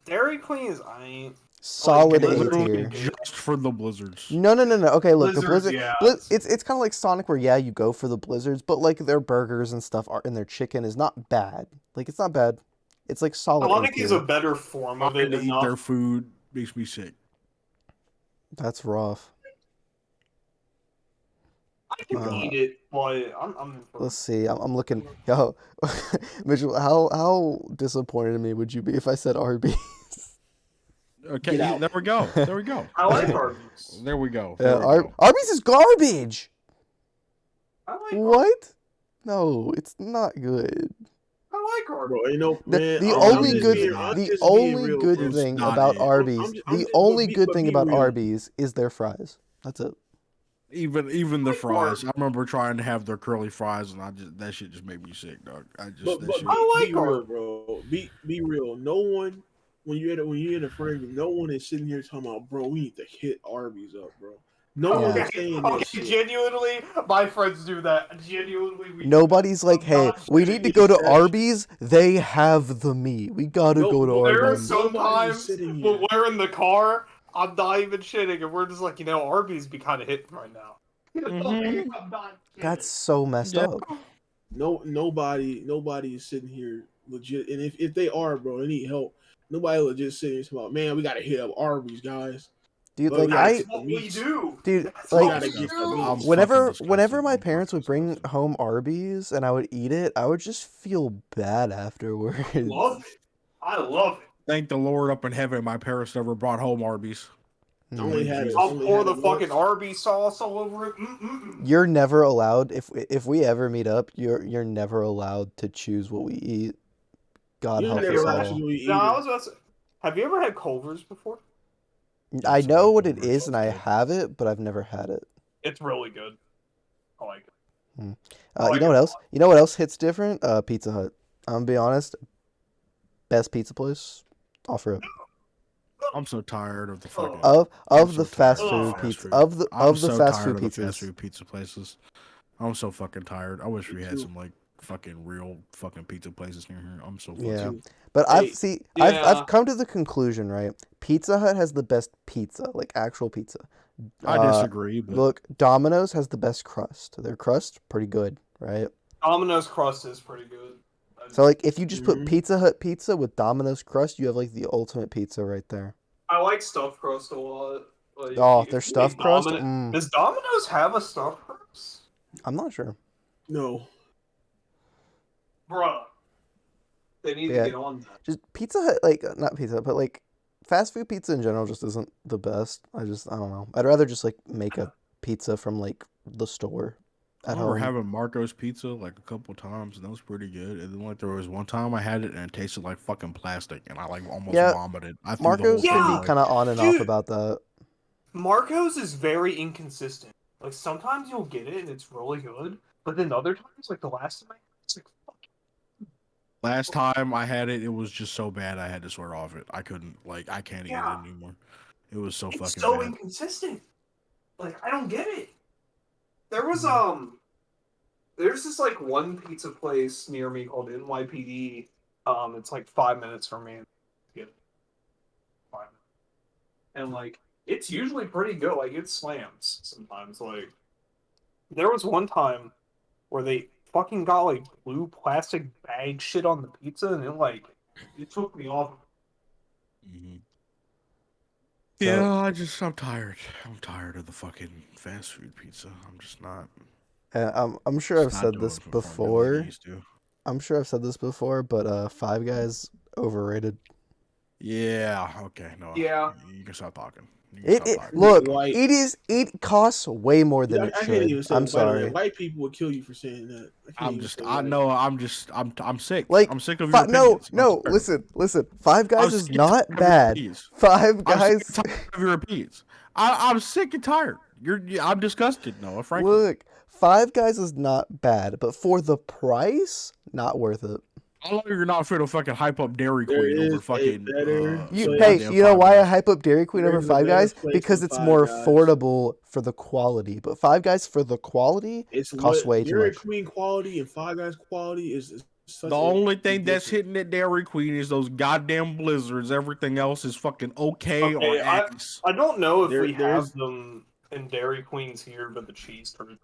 Dairy Queen is I ain't. Solid A literally tier. Just for the blizzards. No. Okay, look, the Blizzards, Blizzard. yeah. It's kind of like Sonic, where yeah, you go for the Blizzards, but like their burgers and stuff and their chicken is not bad. Like it's not bad. It's like solid A Sonic is tier. a better form of Trying it. to eat Enough. their food makes me sick. That's rough. I can eat it, but I'm Let's see. I'm looking. Yo, Mitchell, how disappointed in me would you be if I said Arby's? Okay, Get out. there we go. There we go. I like Arby's. There we go. Yeah, There we go. Arby's is garbage. I like Arby's. What? No, it's not good. I like Arby's. Bro, you know, man. The I'm only just good, being- I'm the just being only real, good bro. It's thing not about it. Arby's, I'm the just- only but good be thing about real. Arby's is their fries. That's it. Even the like fries. I Arby's. remember trying to have their curly fries, and that shit just made me sick, dog. But That shit. I like be real, Arby's. bro. Be real. No one when you're in a friend group, no one is sitting here talking about, bro, we need to hit Arby's up, bro. No one Yeah. is saying that Okay, shit. genuinely, my friends do that. Genuinely, we Nobody's like, hey, not we need to go to shitting. Arby's. They have the meat. We gotta No, go to there There are Arby's. Nobody's sometimes sitting when here. we're in the car, I'm not even shitting, and we're just like, Arby's be kind of hitting right now. Mhm. I'm not kidding. That's so messed Yeah. up. Nobody is sitting here legit. And if they are, bro, they need help. Nobody legit sitting here talking about, man, we gotta hit up Arby's, guys. Dude, Well, like that's That's what we do. dude, That's like, what we Gotta get do. the meat. whenever fucking whenever disgusting. my I'm parents would fucking bring disgusting. home Arby's and I would eat it, I would just feel bad afterwards. Love it. I love it. Thank the Lord up in heaven, my parents never brought home Arby's. I only had it. I'll only pour had the it fucking once. Arby's sauce all over it. Mm-mm-mm. You're never allowed if we ever meet up, you're never allowed to choose what we eat. God You're help never us allowed to all. do it No, I either. was about to say, have you ever had Culver's before? I Yes, know I what like it Culver's, is and that's I good. have it, but I've never had it. It's really good. I like it. You like know it what a else? You know what else hits different? Pizza Hut. I'm gonna be honest. Best pizza place. Offer it. I'm so tired of the fucking. Of I'm the so fast tired food of fast pizza food. of the I'm of the so fast tired food of the fast pizzas. food pizza places. I'm so fucking tired. I wish we Me had too. some like fucking real fucking pizza places near here. I'm so fucking. Yeah. Too. But Hey, I've yeah. come to the conclusion, right? Pizza Hut has the best pizza, like actual pizza. I disagree, but Look, Domino's has the best crust. Their crust pretty good, right? Domino's crust is pretty good. So like if you just put Mhm. Pizza Hut pizza with Domino's crust, you have like the ultimate pizza right there. I like stuffed crust a lot. Like, Oh, if their you stuffed eat crust? Does Domino's have a stuffed crust? I'm not sure. No. Bruh. They need Yeah. to get on that. Just Pizza Hut, like not Pizza Hut, but like fast food pizza in general just isn't the best. I don't know. I'd rather just like make a pizza from like the store I at remember home. having Marco's pizza like a couple times, and that was pretty good. And then like there was one time I had it and it tasted like fucking plastic, and I like almost Yeah, vomited. I threw Marco's the whole can thing be away. kind of on and off Dude. about that. Marco's is very inconsistent. Like, sometimes you'll get it and it's really good, but then other times, like the last time I had it, it's like, fuck. Last time I had it, it was just so bad I had to swear off it. I couldn't I can't eat Yeah. it anymore. It was so It's fucking so bad. inconsistent. Like, I don't get it. There was there's this like one pizza place near me called NYPD. It's like 5 minutes from me. Get 5 minutes. And like it's usually pretty good. Like it slams sometimes. Like there was one time where they fucking got like blue plastic bag shit on the pizza, and it took me off. Mhm. So- Yeah, I'm tired. I'm tired of the fucking fast food pizza. I'm just not. I'm sure I've it's not said doing this for me like before. it used to. I'm sure I've said this before, but Five Guys overrated. Yeah. Okay. No. Yeah. You can stop talking. You can stop talking. Look, White. it costs way more than Yeah, it I can't even should. say I'm white on that. sorry. White people would kill you for saying that. I'm sick. Like I'm sick of your no, opinions. I'm no, tired. listen. Five Guys I'm is sick and not tired of your bad. opinions. Five I'm Guys. sick and tired of your opinions. I'm sick and tired. I'm disgusted, Noah. Frankly, Look, Five Guys is not bad, but for the price, not worth it. I know you're not fit to fucking hype up Dairy There Queen over is a fucking. better You, So, hey, yeah, you know Five why I Guys. hype up Dairy Queen over There's a Five better Guys? place Because than it's Five more Guys. affordable for the quality. But Five Guys for the quality It's costs what way too Dairy much. Queen quality and Five Guys quality is such The a only big thing that's difference. hitting at Dairy Queen is those goddamn blizzards. Everything else is fucking okay or Okay, ass. I don't know if we There's- have them in Dairy Queens here, but the cheese curds.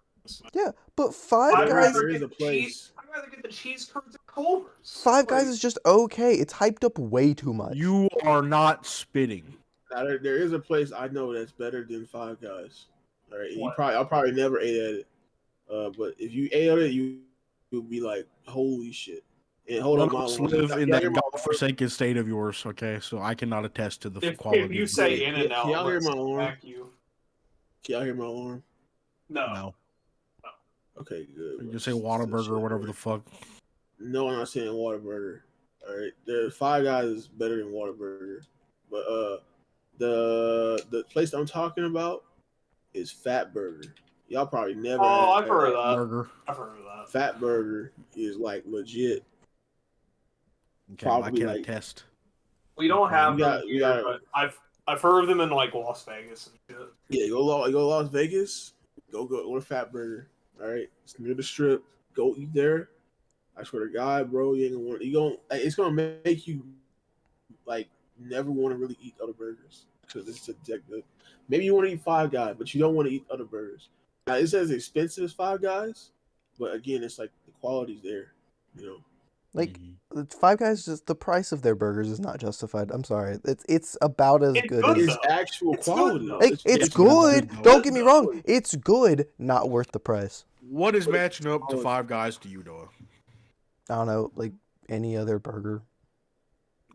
Yeah, but Five I'd Guys. rather There is get a place. I'd rather get the cheese curds at Culver's. Five Guys is just okay. It's hyped up way too much. You are not spitting. Now, there is a place I know that's better than Five Guys. All right, What? I'll probably never ate at it. But if you ate at it, you'll be like, holy shit. And hold None on, of us my live in y'all that hear my godforsaken state of yours, okay? So I cannot attest to the If quality. you of say it. In and Out, Can y'all hear let's my alarm? smack you. Can y'all hear my alarm? No. Okay, good. You say Whataburger or whatever the fuck. No, I'm not saying Whataburger. All right, the Five Guys is better than Whataburger, but the place I'm talking about is Fat Burger. Y'all probably never. Oh, I've had heard of that. Burger. I've heard of that. Fat Burger is like legit. Okay, well, I Probably can like- attest. We don't have You them got- here, you got- but I've heard of them in like Las Vegas and shit. Yeah, go to Las Vegas. Go to Fat Burger. All right, it's near the Strip. Go eat there. I swear to God, bro, you ain't gonna want. It's gonna make you like never want to really eat other burgers because it's addictive. Maybe you want to eat Five Guys, but you don't want to eat other burgers. Now it says expensive as Five Guys, but again, it's like the quality's there. You know, Like Mm-hmm. the Five Guys, just the price of their burgers is not justified. I'm sorry. It's about as It's good good, as. though. it's actual It's good, quality. though. Like, it's it's good. good, though. Don't get me It's wrong. good. It's good, not worth the price. What is matching up to Five Guys to you, Noah? I don't know, like any other burger.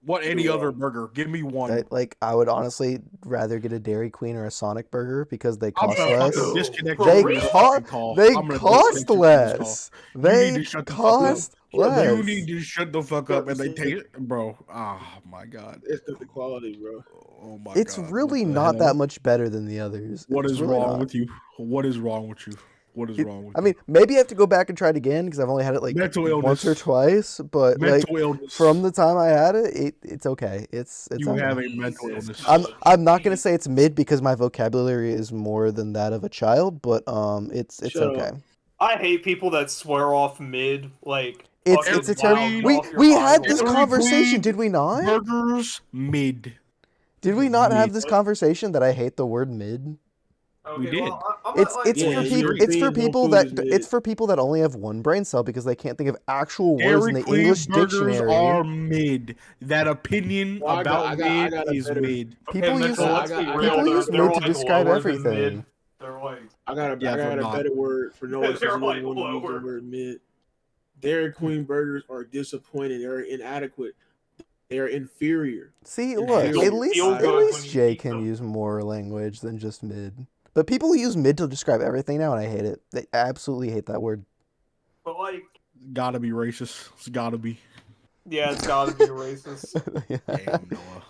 What any other burger? Give me one. I would honestly rather get a Dairy Queen or a Sonic burger because they I'm cost gonna less. fucking disconnect They you from this co- fucking call. They I'm gonna cost disconnect you from this call. less. need They to shut the fuck cost less. You need to shut the fuck up and they take bro. Oh my god. It's the quality, bro. Oh my It's god. really What the not hell? that much better than the others. What It's is really wrong not. with you? What is wrong with you? What is wrong with I you? mean, maybe I have to go back and try it again because I've only had it like Mental once or illness. twice. But like Mental illness. from the time I had it, it's okay. It's you okay. have a mental illness. I'm not gonna say it's mid because my vocabulary is more than that of a child, but it's Shut up. okay. I hate people that swear off mid, like It's fucking a terrible. loud We off your we high had voice. this Dairy conversation, Queen did we not? Burgers mid. Did we not have mid. this conversation that I hate the word mid? Okay, We did. well, I'm It's not, it's Yeah, for Dairy people. Queen It's for no people food that is mid. it's for people that only have one brain cell because they can't think of actual words Dairy in the Queen English burgers dictionary. are mid. That opinion Well, I about got mid a is better- mid. People okay, use Mitchell, let's be I got- real, people they're- use they're mid to like describe lower than everything. mid. They're like I got Yeah, a they're not. better word for Noah since They're you like don't want to use lower. the word mid. Dairy Queen burgers are disappointing. They're inadequate. They're inferior. See, It look, feels- at least feel at good least when you Jay eat can them. use more language than just mid. But people use mid to describe everything now, and I hate it. I absolutely hate that word. but like Gotta be racist. It's gotta be. yeah, it's gotta be racist. Damn, Noah.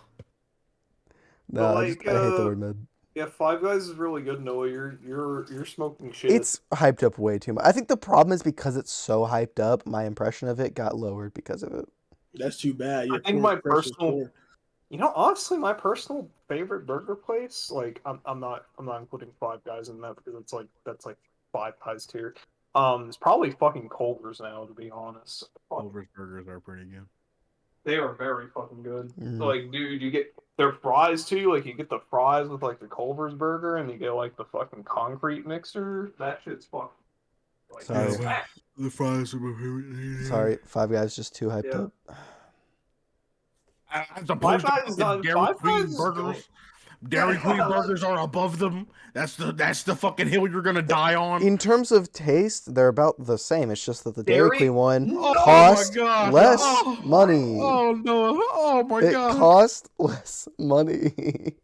No, But, I like, hate the word mid. Yeah, Five Guys is really good, Noah. You're smoking shit. It's hyped up way too much. I think the problem is because it's so hyped up, my impression of it got lowered because of it. That's too bad. Your think core my impression's personal- poor. honestly, my personal favorite burger place, like I'm not including Five Guys in that because that's like Five Guys tier. It's probably fucking Culver's now, to be honest. Fuck, Culver's burgers are pretty good. they are very fucking good. Mhm. Like, dude, you get their fries too. Like, you get the fries with like the Culver's burger, and you get like the fucking concrete mixer. That shit's fucking. Like, Sorry. smack. The fries are my favorite thing. Sorry, Five Guys just too hyped Yeah. up. As opposed Five Guys to is not- Dairy Five Queen Guys is burgers. good. Dairy Yeah, Queen like- burgers are above them. That's the fucking hill you're gonna die on. In terms of taste, they're about the same. It's just that the Dairy Dairy- Queen one Oh cost my God. less Oh, money. Oh no! Oh my It god! cost less money.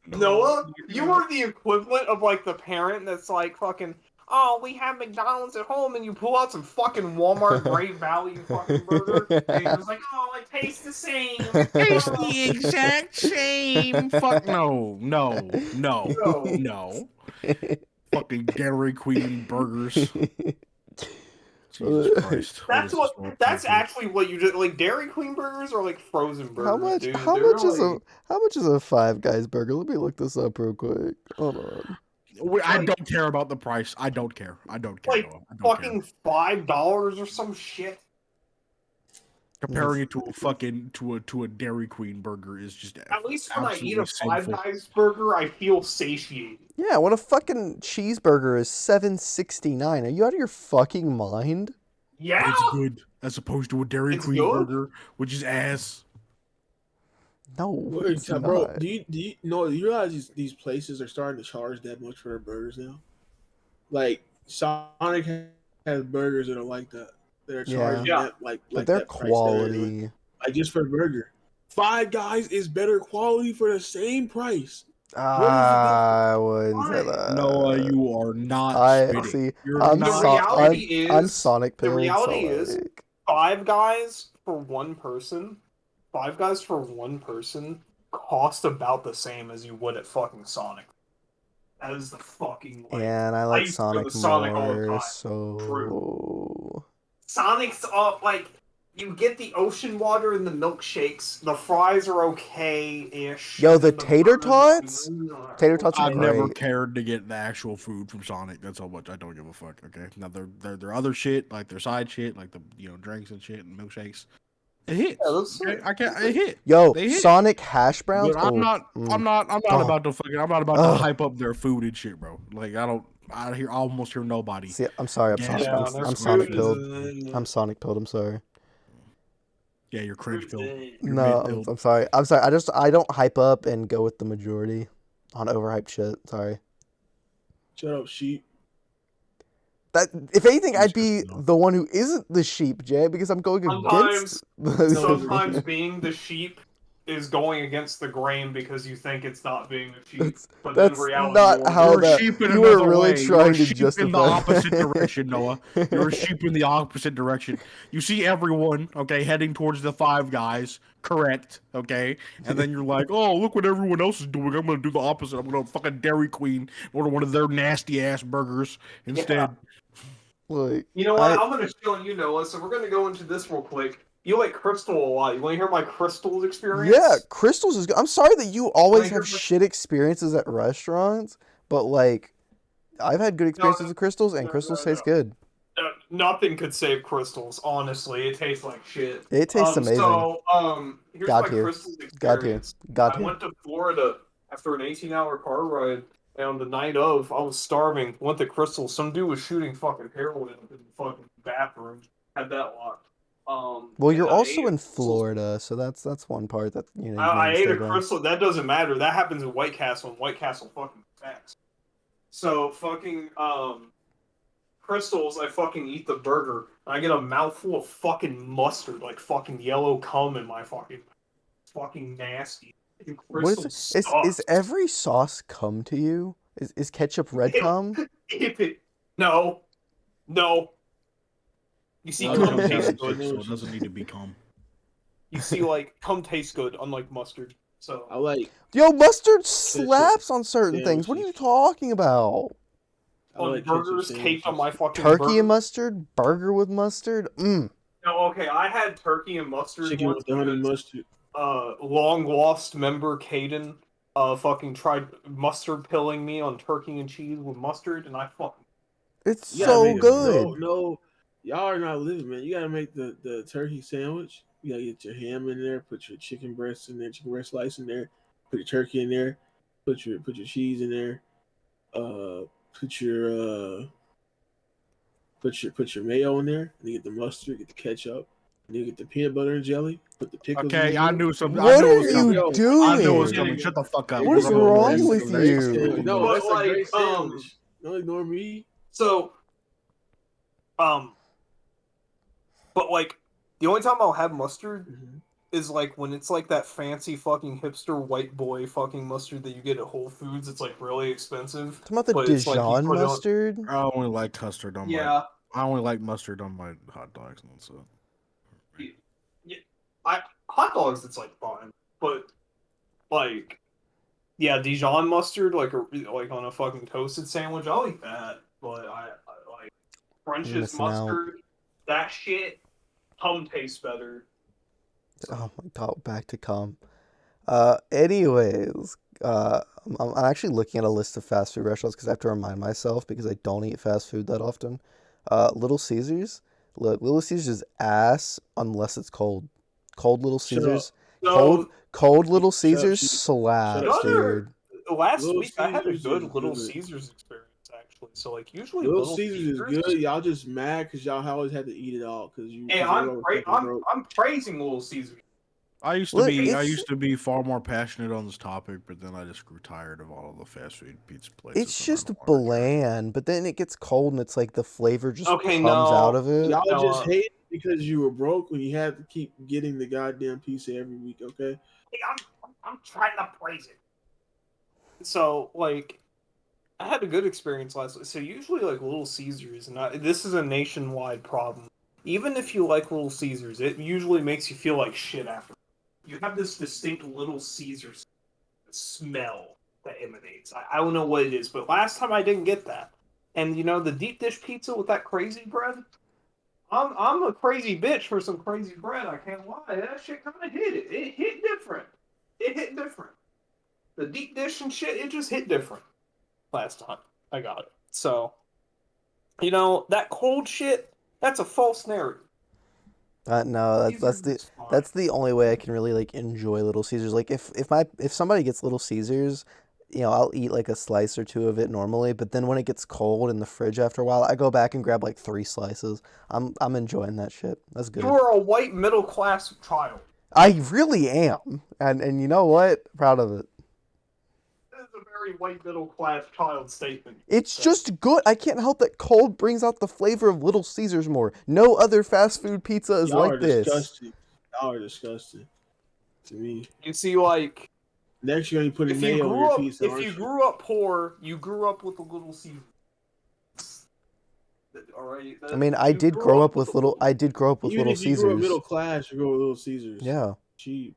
Noah, you are the equivalent of like the parent that's like fucking. Oh, we have McDonald's at home, and you pull out some fucking Walmart Great Value fucking burger, and you're just like, oh, it tastes the same. It's the exact same. Fuck no, no, no, No. no. Fucking Dairy Queen burgers. Jesus Christ. That's is what. this world That's coming to? actually what you just like. Dairy Queen burgers are like frozen burgers. How much? Dude. How They're much is like- how much is a Five Guys burger? Let me look this up real quick. Hold on. I don't care about the price. I don't care. I don't care. Like, Noah. I don't fucking care. $5 or some shit? Comparing it to a fucking to a Dairy Queen burger is just At least when I eat absolutely a Five sinful. Guys burger, I feel satiated. Yeah, when a fucking cheeseburger is $7.69, are you out of your fucking mind? Yeah, It's good as opposed to a Dairy It's Queen good? burger, which is ass. No, it's Bro, not. do you know? You realize these places are starting to charge that much for their burgers now? Like Sonic has burgers that are like that. That are charging Yeah. that But like their that price that they're doing. quality. Like just for a burger. Five Guys is better quality for the same price. I wouldn't say Fine. Noah, that. you are not I spitting. see. You're I'm The not reality spitting. I'm is Sonic the pilled, so reality is like, Five Guys for one person. Five Guys for one person cost about the same as you would at fucking Sonic. That is the fucking like. and I I like used to go to Sonic Sonic all the more, time. so Sonic's like you get the ocean water and the milkshakes. The fries are okay-ish. Yo, and the then tater burgers are tots? like, Tater tots are I've never great. cared to get the actual food from Sonic. That's how much I don't give a fuck. Okay, now their other shit, like their side shit, like the drinks and shit and milkshakes, it hits. Yeah, that's Okay? it. I can't. It hit. Yo, They hit. Sonic hash browns. But I'm Oh, not. I'm not. I'm not Oh. about to fucking. I'm not about to Ugh. hype up their food and shit, bro. Like I don't. I almost hear nobody. See, I'm sorry. I'm Gas Sonic. Yeah, I'm, their I'm food Sonic is, pilled. I'm Sonic pilled. I'm sorry. Yeah, you're cringe filled. No, I'm sorry. I'm sorry. I don't hype up and go with the majority on overhyped shit. Sorry. Shut up, sheep. That if anything, I'd be Disgusting, though. the one who isn't the sheep, Jay, because I'm going against. Sometimes being the sheep is going against the grain because you think it's not being a sheep. But That's in reality, not you're how You're that- a sheep in you were another really way. trying You're a to sheep in justify the opposite that. direction, Noah. You're a sheep in the opposite direction. You see everyone, okay, heading towards the Five Guys, correct, okay? And then you're like, oh, look what everyone else is doing. I'm gonna do the opposite. I'm gonna fucking Dairy Queen order one of their nasty ass burgers instead. Like, You know what? I'm gonna chill on you, Noah. So we're gonna go into this real quick. You like Crystal a lot. You want to hear my Crystals experience? yeah, Crystals is good. I'm sorry that you always Like, have you're- shit experiences at restaurants, but like, I've had good experiences with Crystals, and Crystals taste good. Nothing could save Crystals. Honestly, it tastes like shit. It tastes amazing. So, here's God my tier. Crystals God tier. experience. God I tier. went to Florida after an 18-hour car ride, and on the night of, I was starving. Went to Crystals. Some dude was shooting fucking heroin in the fucking bathroom. Had that locked. Well, and you're I also ate in Crystals. Florida, so that's one part that you know. I you ate a made a mistake on. Crystal. That doesn't matter. That happens in White Castle, and White Castle fucking facts. So fucking Crystals, I fucking eat the burger. And I get a mouthful of fucking mustard, like fucking yellow cum in my fucking nasty. And What Crystal is it? sucks. Is every sauce cum to you? Is ketchup red cum? No. You see, Oh, cum yeah, tastes yeah. good. So it doesn't need to be calm. You see, like cum tastes good, unlike mustard. So I like Yo, mustard slaps on certain sandwiches. things. What are you talking about? I on like ketchup burgers caked on sandwiches. my fucking Turkey burger. and mustard, burger with mustard. No, okay, I had turkey and mustard Chicken once with the honey because mustard. long lost member Caden fucking tried mustard pilling me on turkey and cheese with mustard, and I fucking It's You gotta so make it. good. No, y'all are not living, man. You gotta make the turkey sandwich. You gotta get your ham in there, put your chicken breast in there, chicken breast slice in there, put your turkey in there, put your cheese in there, put your mayo in there, and you get the mustard, get the ketchup, and you get the peanut butter and jelly, put the pickles. Okay, in I there. knew something. What I knew it are was you coming. doing? I knew it was coming. Shut the fuck up. What is Bro, wrong that's a with great you? sandwich. No, But, that's a great like, sandwich. Don't ignore me. so but like the only time I'll have mustard Mhm. is like when it's like that fancy fucking hipster white boy fucking mustard that you get at Whole Foods. It's like really expensive. Talking about the But it's like you Dijon put it on- mustard. I only like custard on my. Yeah, I only like mustard on my hot dogs and so. hot dogs. It's like fine, but like yeah, Dijon mustard like on a fucking toasted sandwich. I'll eat that, but I like French's missing out. mustard. That shit, cum tastes better. Oh my god, back to cum. Anyways, I'm actually looking at a list of fast food restaurants because I have to remind myself because I don't eat fast food that often. Little Caesars. Look, Little Caesars is ass unless it's cold. Cold Little Shut Caesars. So Cold Little Shut up, Caesars sheep. slaps, Shut up. dude. last Little week I had a Caesars good is Little good. Caesars experience actually. actually. So like usually Little Little Caesars is Caesars. good. Y'all just mad because y'all always had to eat it all because you. Hey, 'cause everyone was fucking broke. I'm praising Little Caesars. I used to Look, be it's- far more passionate on this topic, but then I just grew tired of all of the fast food pizza places. It's and I just don't wanna try it. bland, but then it gets cold and it's like the flavor just Okay, comes out no. of it. Y'all No, just hate it because you were broke when you had to keep getting the goddamn pizza every week. Okay. Hey, I'm trying to praise it. So like, I had a good experience last week. So usually like Little Caesars, and this is a nationwide problem. Even if you like Little Caesars, it usually makes you feel like shit after. You have this distinct Little Caesars smell that emanates. I don't know what it is, but last time I didn't get that. And you know the deep dish pizza with that crazy bread. I'm a crazy bitch for some crazy bread. I can't lie. That shit kind of hit it. It hit different. It hit different. The deep dish and shit, it just hit different last time I got it. So, you know, that cold shit, that's a false narrative. No, Caesars is fine. that's the only way I can really like enjoy Little Caesars. Like if somebody gets Little Caesars, you know, I'll eat like a slice or two of it normally, but then when it gets cold in the fridge after a while, I go back and grab like 3 slices. I'm enjoying that shit. That's good. You are a white middle class child. I really am. And you know what? Proud of it. That is a very white middle class child statement. It's just good. I can't help that cold brings out the flavor of Little Caesars more. No other fast food pizza is Y'all like are this. disgusting. Y'all are disgusting. To me, You see, like, next you're gonna be putting if you mayo on grew your up, pizza. if aren't you grew up poor, you grew up with a Little Caesars. All right. I mean, I You did grew grow up with a little. I did grow up with Even Little if you grew up Caesars. middle class, you go with Little Caesars. Yeah. Cheap.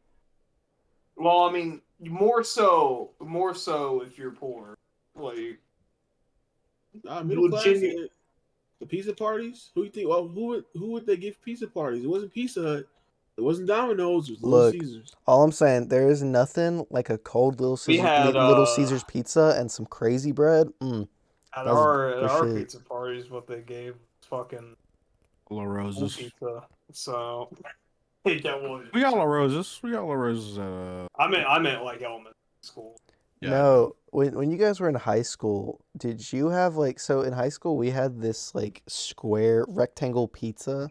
Well, I mean, more so if you're poor. Like, Middle class. Legit- The pizza parties. Who you think? Well, who would they give pizza parties? It wasn't Pizza Hut. It wasn't Domino's. It was Little Look, Caesars. all I'm saying, there is nothing like a cold we had Little Caesars pizza and some crazy bread. at That was the our shit. pizza parties, what they gave was fucking La cool Roses. pizza. So, that was. We got La Roses. We got La Roses at I meant like elementary school. Yeah, No, when you guys were in high school, did you have like so in high school we had this like square rectangle pizza?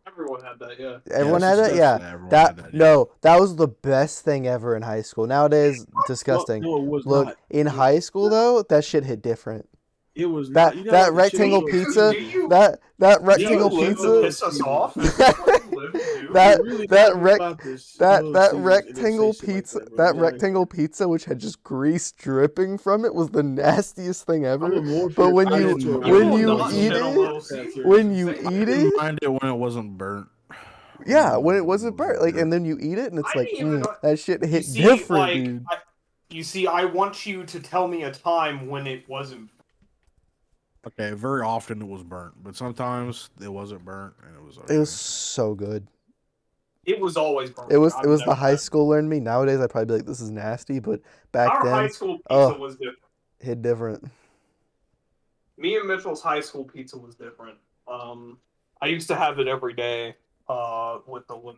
Everyone had that, yeah. Everyone that's had it, disgusting. yeah. Everyone That had that, yeah. no, that was the best thing ever in high school. Nowadays, disgusting. No, it was Look, not. in high school though, that shit hit different. It was That not. You know that what the shit rectangle was? pizza, Do you- that Do rectangle you live to pizza, piss us off? Is that what you live to do? that You're really that talking rec about this that Little that Caesars and then rectangle say shit like pizza that, bro. that Get outta here. rectangle pizza which had just grease dripping from it was the nastiest thing I'm ever. a more But when I you didn't to a You when will you not eat shit on it, Little Caesars. when you Say eat that. I it, didn't mind it when it wasn't burnt. yeah, when it wasn't burnt, like, and then you eat it and it's I like, didn't even know- that shit You hit see, different, like, dude. you see, I want you to tell me a time when it wasn't. Okay, very often it was burnt, but sometimes it wasn't burnt and it was okay. It was so good. It was always burnt. It was I've the never high had- schooler in me. Nowadays, I'd probably be like, this is nasty, but back Our high then, school pizza oh. was different. hit different. Me and Mitchell's high school pizza was different. I used to have it every day. With the lemon.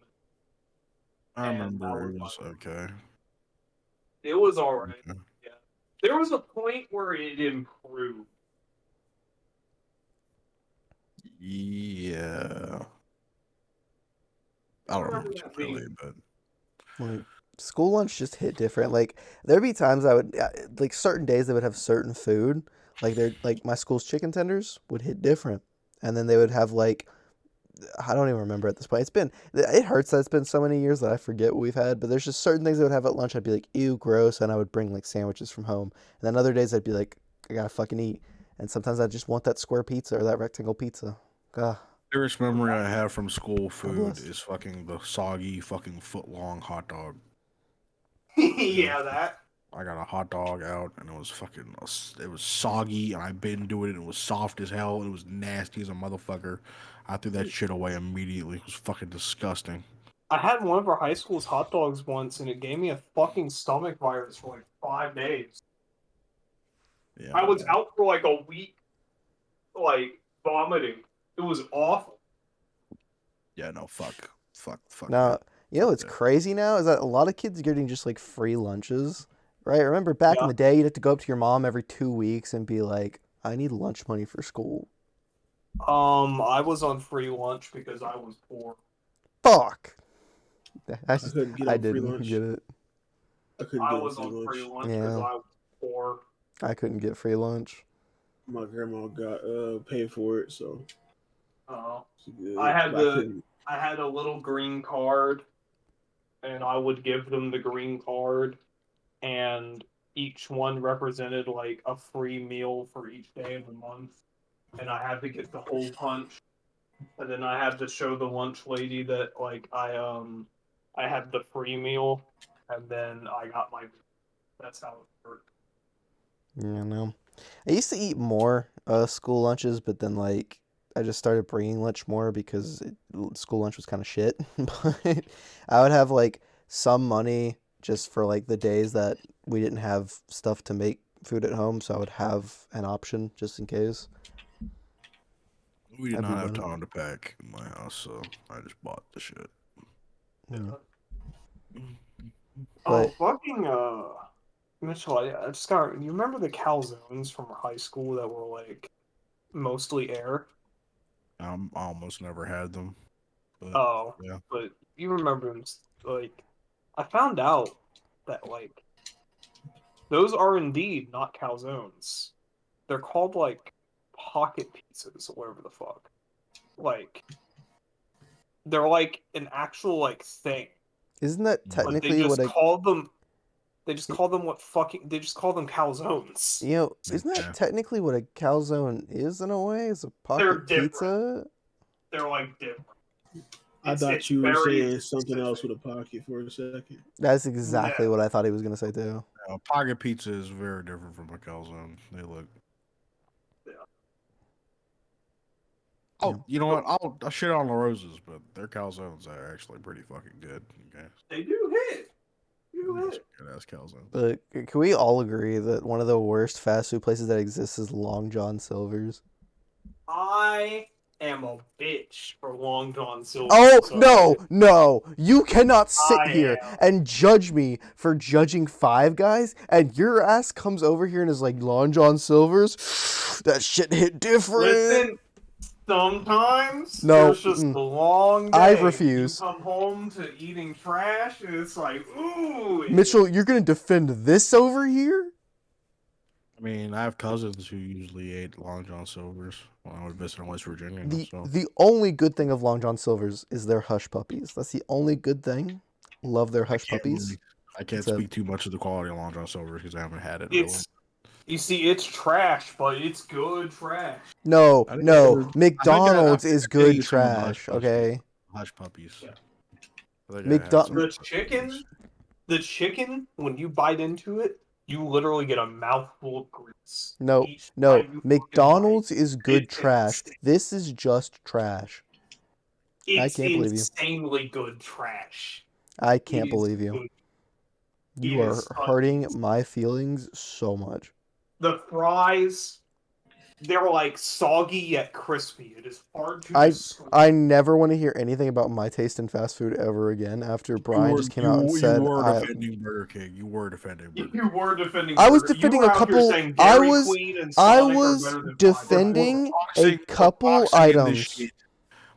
I and remember that it was was okay. It was alright. Okay. Yeah. There was a point where it improved. Yeah. I don't remember remember that too really, being- but Like, school lunch just hit different. Like, there'd be times I would, like, certain days they would have certain food. Like, like, my school's chicken tenders would hit different. And then they would have, like, I don't even remember at this point. It hurts that it's been so many years that I forget what we've had, but there's just certain things I would have at lunch. I'd be like, ew, gross. And I would bring like sandwiches from home. And then other days I'd be like, I gotta fucking eat. And sometimes I just want that square pizza or that rectangle pizza. Ugh. Clearest memory I have from school food bless. is fucking the soggy fucking foot long hot dog. Yeah, that. I got a hot dog out and it was soggy and I bit into it and it was soft as hell and it was nasty as a motherfucker. I threw that shit away immediately. It was fucking disgusting. I had one of our high school's hot dogs once, and it gave me a fucking stomach virus for like 5 days. Oh, Yeah. I was out for like a week, like vomiting. It was awful. Yeah, no, fuck. Now, that. you know what's Yeah. crazy now is that a lot of kids are getting just like free lunches, right? Remember back in Yeah. the day, you'd have to go up to your mom every 2 weeks and be like, I need lunch money for school. I was on free lunch because I was poor. Fuck. I couldn't get I on free didn't lunch. get it. I couldn't I get on was free on free lunch. lunch because Yeah. I was poor. I couldn't get free lunch. My grandma got paid for it, so Uh, good. I had But I had a little green card, and I would give them the green card, and each one represented like a free meal for each day of the month, and I had to get the whole punch, and then I had to show the lunch lady that like I had the free meal, and then I got my. That's how it worked. Yeah, no. I used to eat more school lunches, but then like I just started bringing lunch more because school lunch was kind of shit. But I would have like some money just for like the days that we didn't have stuff to make food at home, so I would have an option just in case. We did I'd be not have running. time to pack in my house, so I just bought the shit. Yeah. Oh, But fucking Mitchell, I just got. You remember the calzones from high school that were like mostly air? I almost never had them. But Oh, yeah. but you remember them? Like, I found out that like those are indeed not calzones. They're called like pocket pizzas or whatever the fuck. Like, they're like an actual like thing. isn't that But they technically just what a call them. They just call them what fucking. They just call them calzones. isn't Yeah. that technically what a calzone is in a way? Is a They're pocket different. pizza? They're like different. I It's thought you were very saying something else specific. with a pocket for a second. That's exactly No. what I thought he was gonna say too. Pocket pizza is very different from a calzone. They look. Yeah. Oh, you know what? I'll shit on the roses, but their calzones are actually pretty fucking good. Okay. They do hit. You hit. Good ass calzones. But can we all agree that one of the worst fast food places that exists is Long John Silver's? I am a bitch for Long John Silver. Oh, so no, you cannot sit I here am. and judge me for judging Five Guys, and your ass comes over here and is like, Long John Silver's? That shit hit different. Listen, sometimes No, it's just a long day. I refuse. You come home to eating trash, and it's like, ooh. Mitchell, you're gonna defend this over here? I mean, I have cousins who usually ate Long John Silver's when I would visit in West Virginia. So The only good thing of Long John Silver's is their hush puppies. That's the only good thing. Love their hush puppies. I can't It's a- speak too much of the quality of Long John Silver's because I haven't had it. Really. It's You see, it's trash, but it's good trash. No, I think no. I McDonald's think is I good ate some of the hush trash, puppies. okay? Hush puppies. Yeah. I think I had McDo- some The hush puppies. chicken, when you bite into it, you literally get a mouthful of grease. No, Each no. time you fucking McDonald's bite. is good It's trash. insane. This is just trash. It's can't believe you. insanely good trash. I can't It is believe you. good. You It are is hurting amazing. my feelings so much. The fries, they're like soggy yet crispy. It is hard to I describe. never want to hear anything about my taste in fast food ever again after Brian just came out and said you were I, defending Burger King. You were defending Burger King. You were defending. I was Burger- defending you were a out here couple- saying I Dairy was- Queen and I Sonic are was better than defending Popeyes. a couple boxing in this items. shit.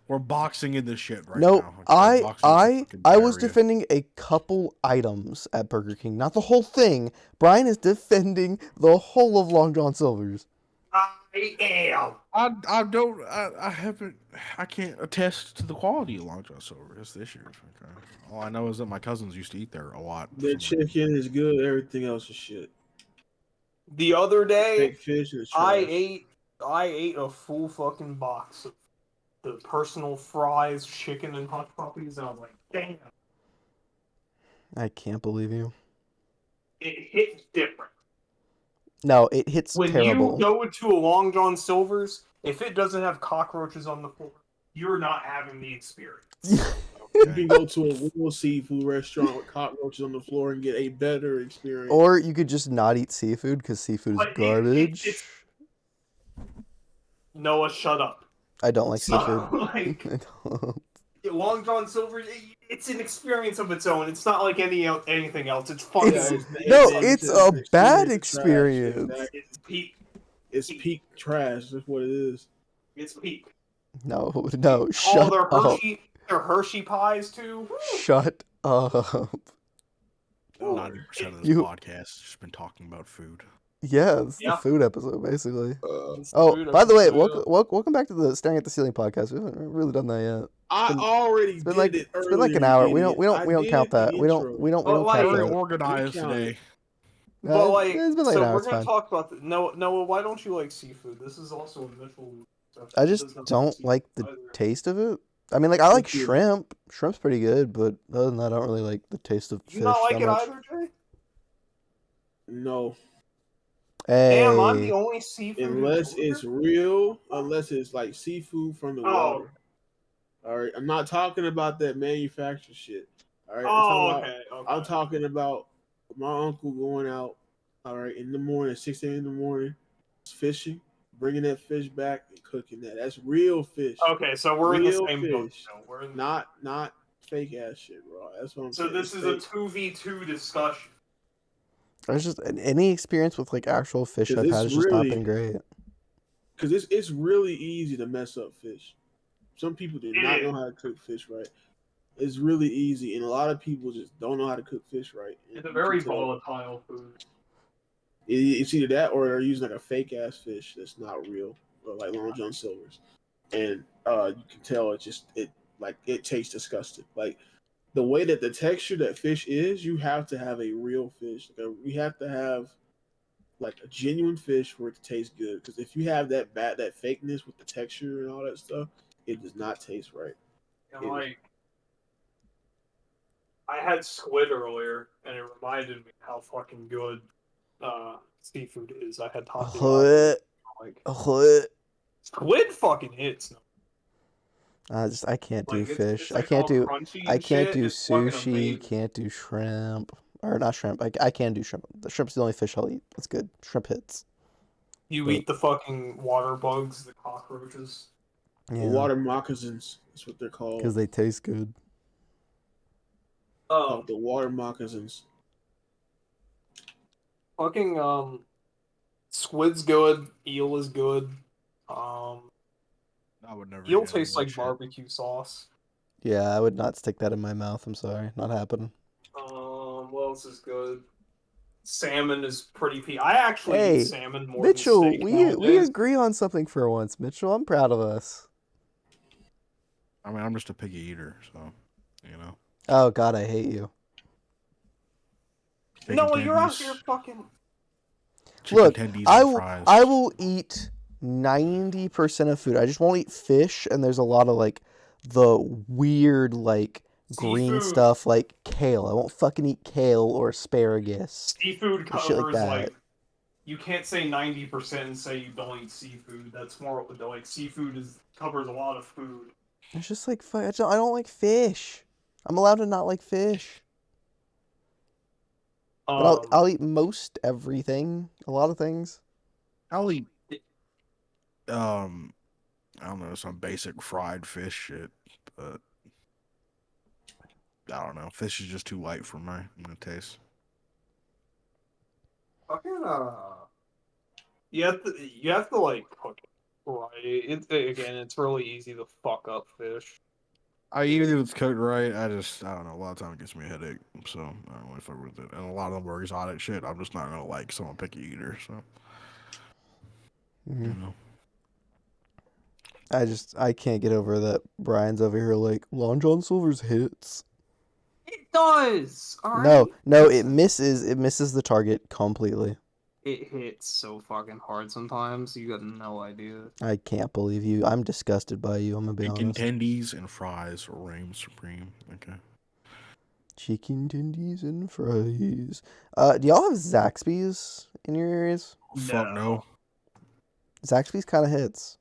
We're boxing in this shit right No, now. Okay? Boxing in fucking I was area. defending a couple items at Burger King, not the whole thing. Brian is defending the whole of Long John Silver's. I am. I haven't. I can't attest to the quality of Long John Silver. That's the issue. Okay. All I know is that my cousins used to eat there a lot. The chicken is good. Everything else is shit. The other day, Big fish is trash. I ate a full fucking box of the personal fries, chicken, and hot puppies, and I was like, damn, I can't believe you. it hits different. No, it hits When terrible. you go into a Long John Silver's, if it doesn't have cockroaches on the floor, you're not having the experience. You can go to a real seafood restaurant with cockroaches on the floor and get a better experience. Or you could just not eat seafood because seafood is But garbage. Noah, shut up. I don't like So, seafood. like, I don't. Long John Silver, it's an experience of its own. It's not like anything else. It's fun. It's- Yeah, No, an it's a bad of trash. experience. Exactly. It's It's peak trash. That's what it is. It's peak. No, Oh, shut they're up. Hershey pies too. Woo! Shut up. 90% of this You- podcast has just been talking about food. Yeah, it's the Yeah. food episode, basically. It's Oh, food by the way, episode. welcome back to the Staring at the Ceiling podcast. We haven't really done that yet. I already It's been did like it earlier. it's been like an hour. you We don't idiot. count I that. did We the don't intro. we don't But, like, count Very that. organized Recount it. today. But like, it's been like so an hour. we're It's gonna fine. talk about Noah. Why don't you like seafood? This is also a Mitchell. I just don't like the taste of it. I mean, like I like too. shrimp. Shrimp's pretty good, but other than that, I don't really like the taste of You fish not like that it much. either, Jay? No, Hey, Damn, I'm the only seafood. unless enjoyer? it's real, unless it's like seafood from the Oh. water. All right, I'm not talking about that manufactured shit. All right, Oh, I'm talking okay. about, I'm talking about my uncle going out. All right, in the morning, 6 a.m. in the morning, fishing, bringing that fish back and cooking that. That's real fish. Okay, so we're in the Real same boat. fish. now. We're in Not fake ass shit, bro. That's what I'm So saying. this is a 2v2 discussion. there's just any experience with like actual fish 'Cause I've it's had has just not really- been great. because it's really easy to mess up fish. Some people do not know how to cook fish right. It's really easy, and a lot of people just don't know how to cook fish right. And It's a you very can tell. volatile food. It's either that or they're using like a fake ass fish that's not real, or like Long John Silver's, and you can tell it tastes disgusting. Like the way that the texture that fish is, you have to have a real fish. You have to have like a genuine fish for it to taste good. Because if you have that fakeness with the texture and all that stuff, it does not taste right. And like, I had squid earlier, and it reminded me how fucking good seafood is. I had tapioca. Like, squid fucking hits. I can't do Like, fish. it's I like can't all do crunchy I and can't shit. do It's fucking sushi. amazing. Can't do shrimp or not shrimp. I can do shrimp. The shrimp's the only fish I'll eat. That's good. Shrimp hits. You But- eat the fucking water bugs, the cockroaches. Yeah, Water moccasins. That's what they're called. because they taste good. Called the water moccasins. Fucking squid's good. Eel is good. I would never. Eel eat tastes any like of that shit. barbecue sauce. Yeah, I would not stick that in my mouth. I'm sorry, not happening. What else is good? Salmon is pretty I actually Hey, eat salmon more Mitchell, than steak we nowadays. agree on something for once. Mitchell, I'm proud of us. I mean, I'm just a picky eater, so you know. Oh God, I hate you. Chicken No, you're out tendies- here fucking. chicken Look, tendies I and will. fries. I will eat 90% of food. I just won't eat fish, and there's a lot of like the weird like green Seafood. stuff like kale. I won't fucking eat kale or asparagus. Seafood and shit covers like like, that. you can't say 90% and say you don't eat seafood. That's more like seafood covers a lot of food. It's just like fuck. I don't like fish. I'm allowed to not like fish, but I'll eat most everything. A lot of things. I'll eat. I don't know, some basic fried fish shit, but I don't know. Fish is just too light for my taste. Fucking you have to like cook it right. It's really easy to fuck up fish. Even if it's cooked right, I don't know. A lot of time it gives me a headache, so I don't really fuck with it. And a lot of them were exotic shit. I'm just not gonna like someone picky eater, so Mhm. you know. I can't get over that Brian's over here like Long John Silver's hits. It does. All right. No, it misses the target completely. It hits so fucking hard sometimes. You got no idea. I can't believe you. I'm disgusted by you. I'm gonna be Chicken honest. tendies and fries reign supreme. Okay. Chicken tendies and fries. Do y'all have Zaxby's in your areas? Fuck no. Zaxby's kind of hits.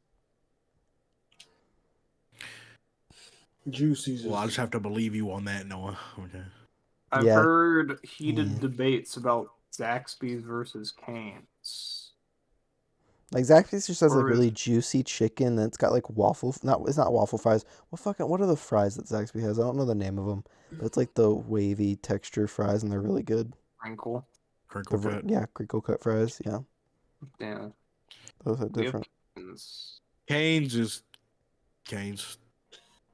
Juicy's. Well, I just have to believe you on that, Noah. Okay. I've Yeah. heard heated Yeah. debates about Zaxby's versus Cane's. Like Zaxby's just has like Or is- really juicy chicken that's got like it's not waffle fries. What are the fries that Zaxby has? I don't know the name of them, but it's like the wavy texture fries and they're really good. Crinkle. Crinkle cut. Yeah, crinkle cut fries. Yeah. Yeah. Those are We have different. Cane's. Cane's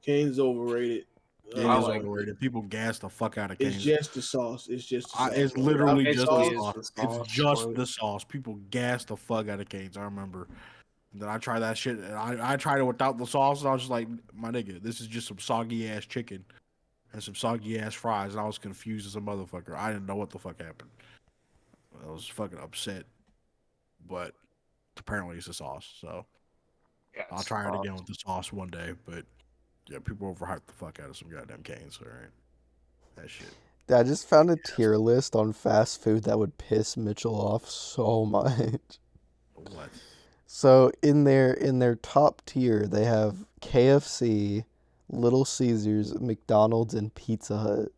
Cane's overrated. I is like overrated. People gas the fuck out of It's Cane's. just the sauce. It's just the sauce. It's literally It just basically the is sauce. the It's sauce, just but- the sauce. People gas the fuck out of Cane's. I remember. Then I tried that shit. And I tried it without the sauce, and I was just like, my nigga, this is just some soggy ass chicken and some soggy ass fries. And I was confused as a motherfucker. I didn't know what the fuck happened. I was fucking upset. But apparently it's the sauce. So Yeah, I'll it's try it sauce. again with the sauce one day. But yeah, people overhype the fuck out of some goddamn Cane's. All right, that shit. I just found a tier list on fast food that would piss Mitchell off so much. What? So in their top tier, they have KFC, Little Caesars, McDonald's, and Pizza Hut.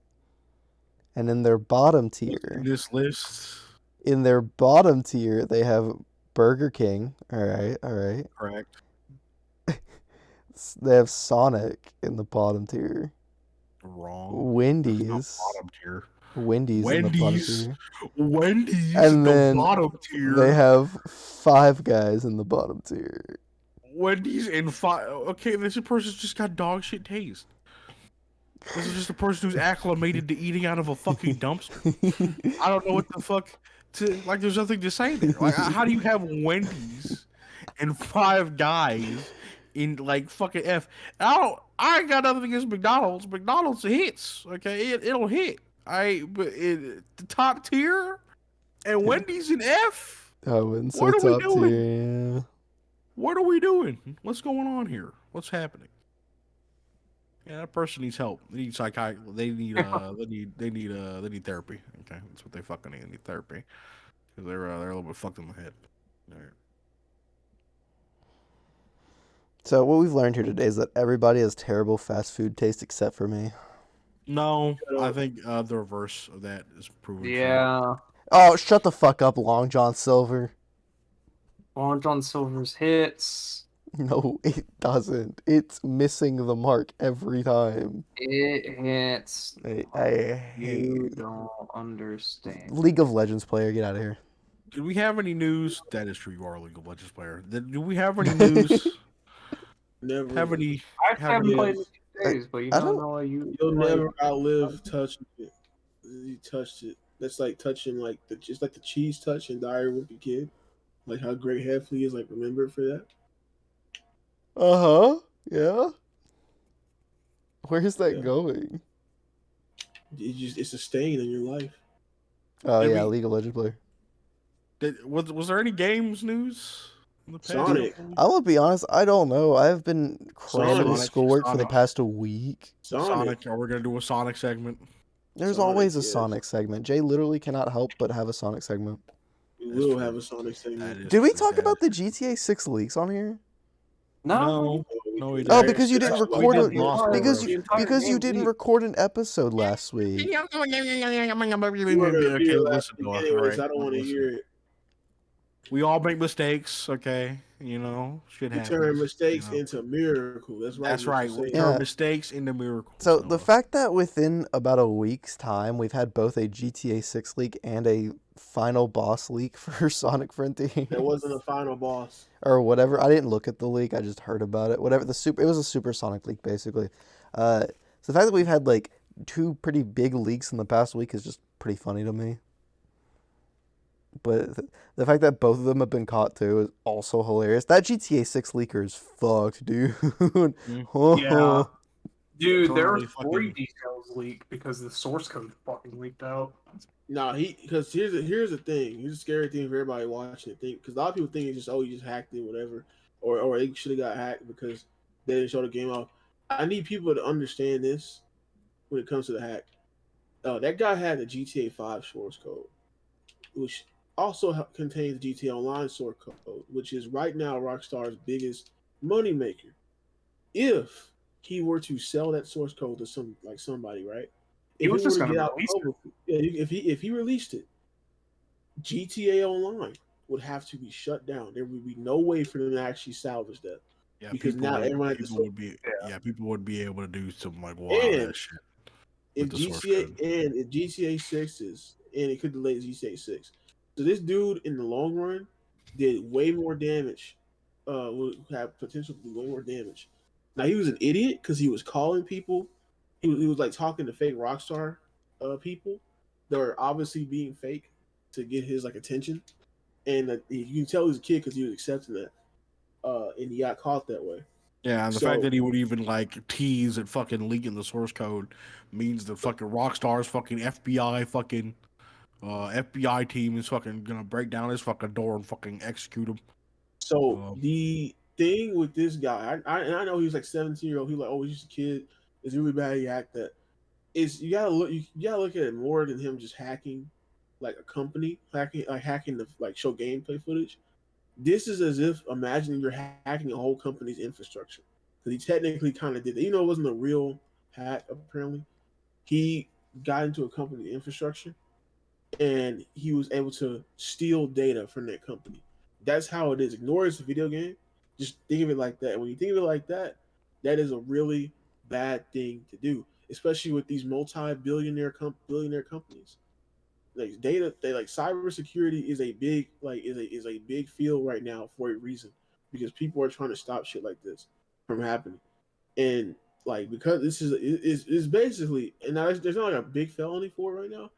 And in their bottom tier, This list, they have Burger King. All right. correct? They have Sonic in the bottom tier. Wrong. There's no Wendy's. bottom tier. Wendy's in the bottom Wendy's. tier. Wendy's And in the then bottom tier. They have Five Guys in the bottom tier. Wendy's and five. Okay, this person's just got dog shit taste. This is just a person who's acclimated to eating out of a fucking dumpster. I don't know what the fuck to like. There's nothing to say there. Like, how do you have Wendy's and Five Guys in like fucking F? I ain't got nothing against McDonald's. McDonald's hits. Okay, it'll hit. But the top tier and Wendy's in F. Oh, and so What are we top doing? tier, yeah. What are we doing? What's going on here? What's happening? Yeah, that person needs help. They need psychiatry. They need therapy. Okay, that's what they fucking need. They need therapy because they're a little bit fucked in the head. All right. So what we've learned here today is that everybody has terrible fast food taste except for me. No, I think the reverse of that is proven. true. Yeah. Oh, shut the fuck up, Long John Silver. Long John Silver's hits. No, it doesn't. It's missing the mark every time. It hits. I You hate don't understand. League of Legends player. Get out of here. Do we have any news? That is true. You are a League of Legends player. Do we have any news? Never. have any? I haven't Yeah. played in 2 days, but you I don't don't- know you. You'll like- never outlive touching it. You touched it. That's like touching just like the cheese touch in Diary with the Kid. Like how Greg Heffley is like remembered for that. Uh-huh. Yeah. Where's that Yeah. going? It's a stain in your life. Oh Did yeah, we- League of Legends player. Was there any games news? In the past? Sonic. I'm gonna be honest, I don't know. I've been cramming Sonic. schoolwork for the Sonic. past week. Sonic. Are we gonna do a Sonic segment? There's Sonic, always a yes. Sonic segment. Jay literally cannot help but have a Sonic segment. We That's will true. have a Sonic That segment. is Did we true, talk that about is the GTA 6 leaks on here? No. No, we Oh, didn't. because you didn't That's why record we it. did the entire- Because the you entire because you game didn't leaked. record an episode last week. You were gonna Okay, be listen to us. anyways, Alright, I don't want to listen. hear it. We all make mistakes, okay? You know, shit You happens. turn mistakes you know? into miracle. That's right. That's what right. you're We saying. Yeah. turn mistakes into miracles. So the Noah. fact that within about a week's time we've had both a GTA 6 leak and a final boss leak for Sonic Frontiers That wasn't a final boss. or whatever. I didn't look at the leak. I just heard about it. Whatever it was a Super Sonic leak basically. So the fact that we've had like two pretty big leaks in the past week is just pretty funny to me. But the fact that both of them have been caught too is also hilarious. That GTA 6 leaker is fucked, dude. Yeah. Dude, there were Totally 3 fucking- details leaked because the source code fucking leaked out. Nah, because here's the thing. Here's a scary thing for everybody watching it. Because a lot of people think it's just he just hacked it, whatever, or they should have got hacked because they didn't show the game off. I need people to understand this when it comes to the hack. That guy had the GTA 5 source code, which also contains GTA Online source code, which is right now Rockstar's biggest moneymaker. If he were to sell that source code to somebody, right? He was were just to gonna get out release it. publicly- yeah, if he released it, GTA Online would have to be shut down. There would be no way for them to actually salvage that. Yeah, because people now would- everyone has to people would be people would be able to do some like wild And ass shit. If with the source GTA code. and if GTA 6 is and it could delay GTA 6. So this dude in the long run did way more damage. Would have potential to do way more damage. Now he was an idiot because he was calling people. He was like talking to fake Rockstar people that are obviously being fake to get his like attention, and you can tell he was a kid because he was accepting that, and he got caught that way. Yeah, and the fact So that he would even like tease at fucking leaking the source code means the fucking Rockstar's fucking FBI team is fucking gonna break down his fucking door and fucking execute him. So Um, the thing with this guy, and I know he was like 17-year-old. He like, oh, he's just a kid. It's really bad. He hacked that. Is you gotta look at it more than him just hacking, like a company hacking to like show gameplay footage. This is as if imagining you're hacking a whole company's infrastructure because he technically kind of did that. It wasn't a real hack. Apparently, he got into a company infrastructure and he was able to steal data from that company. That's how it is. Ignore it's a video game. Just think of it like that. When you think of it like that, that is a really bad thing to do, especially with these billionaire companies. Like data, they like cybersecurity is a big is a big field right now for a reason because people are trying to stop shit like this from happening. And like because this is basically and now there's not like a big felony for it right now,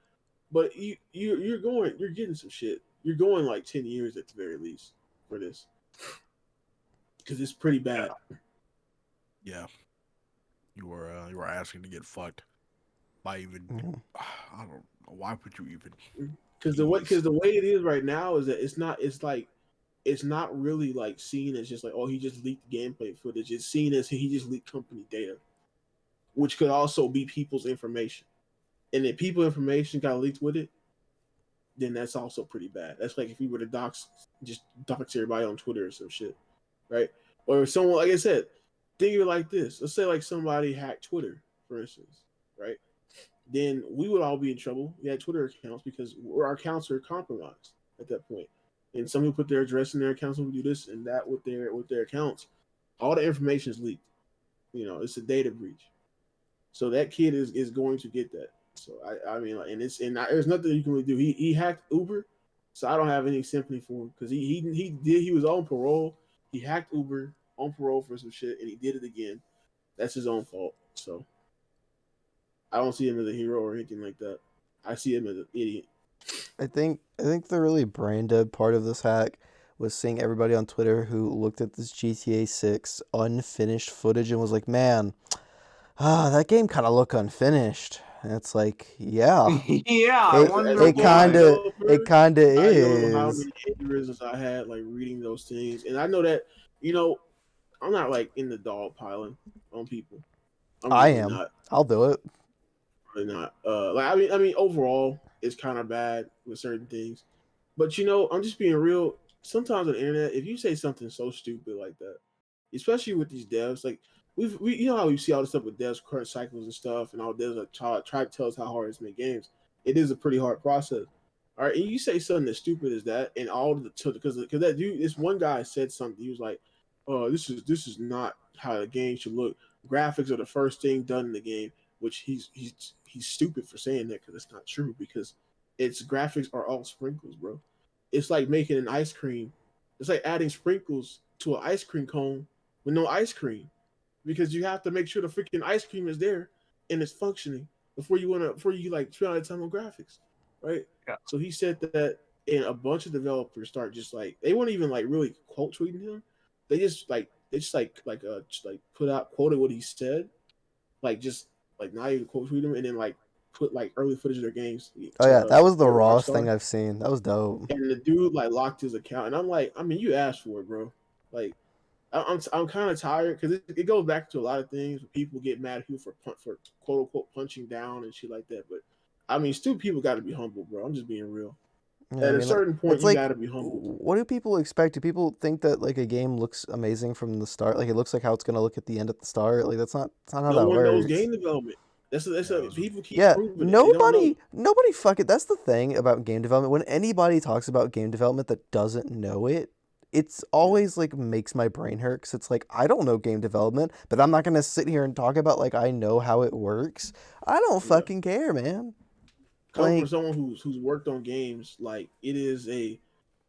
but you're getting some shit. You're going like 10 years at the very least for this because it's pretty bad. yeah, you were asking to get fucked by even. I don't know why would you even. Because the way it is right now is that it's not really like seen as just like, oh, he just leaked gameplay footage. It's seen as he just leaked company data, which could also be people's information. And if people information got leaked with it, then that's also pretty bad. That's like if we were to dox everybody on Twitter or some shit, right? Or if someone, like I said, think of it like this. Let's say like somebody hacked Twitter, for instance, right? Then we would all be in trouble. We had Twitter accounts because our accounts are compromised at that point. And some people put their address in their accounts and we do this and that with their accounts. All the information is leaked. It's a data breach. So that kid is going to get that. So I mean, like, there's nothing you can really do. He hacked Uber, so I don't have any sympathy for him because he was on parole. He hacked Uber on parole for some shit, and he did it again. That's his own fault. So I don't see him as a hero or anything like that. I see him as an idiot. I think the really brain dead part of this hack was seeing everybody on Twitter who looked at this GTA 6 unfinished footage and was like, man, that game kind of looked unfinished. And it's like, yeah, Yeah, I wonder it kind of I don't know how is. many aneurysms I had like reading those things, and I know that I'm not like in the dog piling on people. I'm I really am. not. I'll do it. Really not. I mean, overall, it's kind of bad with certain things, but I'm just being real. Sometimes on the internet, if you say something so stupid like that, especially with these devs, like we how we see all this stuff with devs, current cycles and stuff, and all devs like try to tell us how hard it is to make games. It is a pretty hard process. All right, and you say something as stupid as that, and all the because that dude, this one guy said something. He was like, "Oh, this is not how the game should look. Graphics are the first thing done in the game," which he's stupid for saying that because it's not true because its graphics are all sprinkles, bro. It's like making an ice cream. It's like adding sprinkles to an ice cream cone with no ice cream because you have to make sure the freaking ice cream is there and it's functioning before you like spend all the time on graphics, right? Yeah. So he said that, and a bunch of developers start just like they weren't even like really quote tweeting him. They just quoted what he said, like just like not even quote tweet him, and then like put like early footage of their games. Oh yeah, that was the their rawest Rockstar. thing I've seen. That was dope. And the dude like locked his account, and I'm like, I mean, you asked for it, bro. Like, I'm kind of tired because it goes back to a lot of things. People get mad at you for quote unquote punching down and shit like that. But I mean, stupid people got to be humble, bro. I'm just being real. Yeah, At a certain point, it's you like, got to be humble. what do people expect? Do people think that like a game looks amazing from the start? Like it looks like how it's gonna look at the end at the start? Like that's not how No that one knows works. game development. People keep Yeah, proving it. They don't know. nobody fucking. That's the thing about game development. When anybody talks about game development that doesn't know it, it's always like makes my brain hurt because it's like I don't know game development, but I'm not gonna sit here and talk about like I know how it works. I don't fucking care, man. Coming from Like, someone who's worked on games, like it is a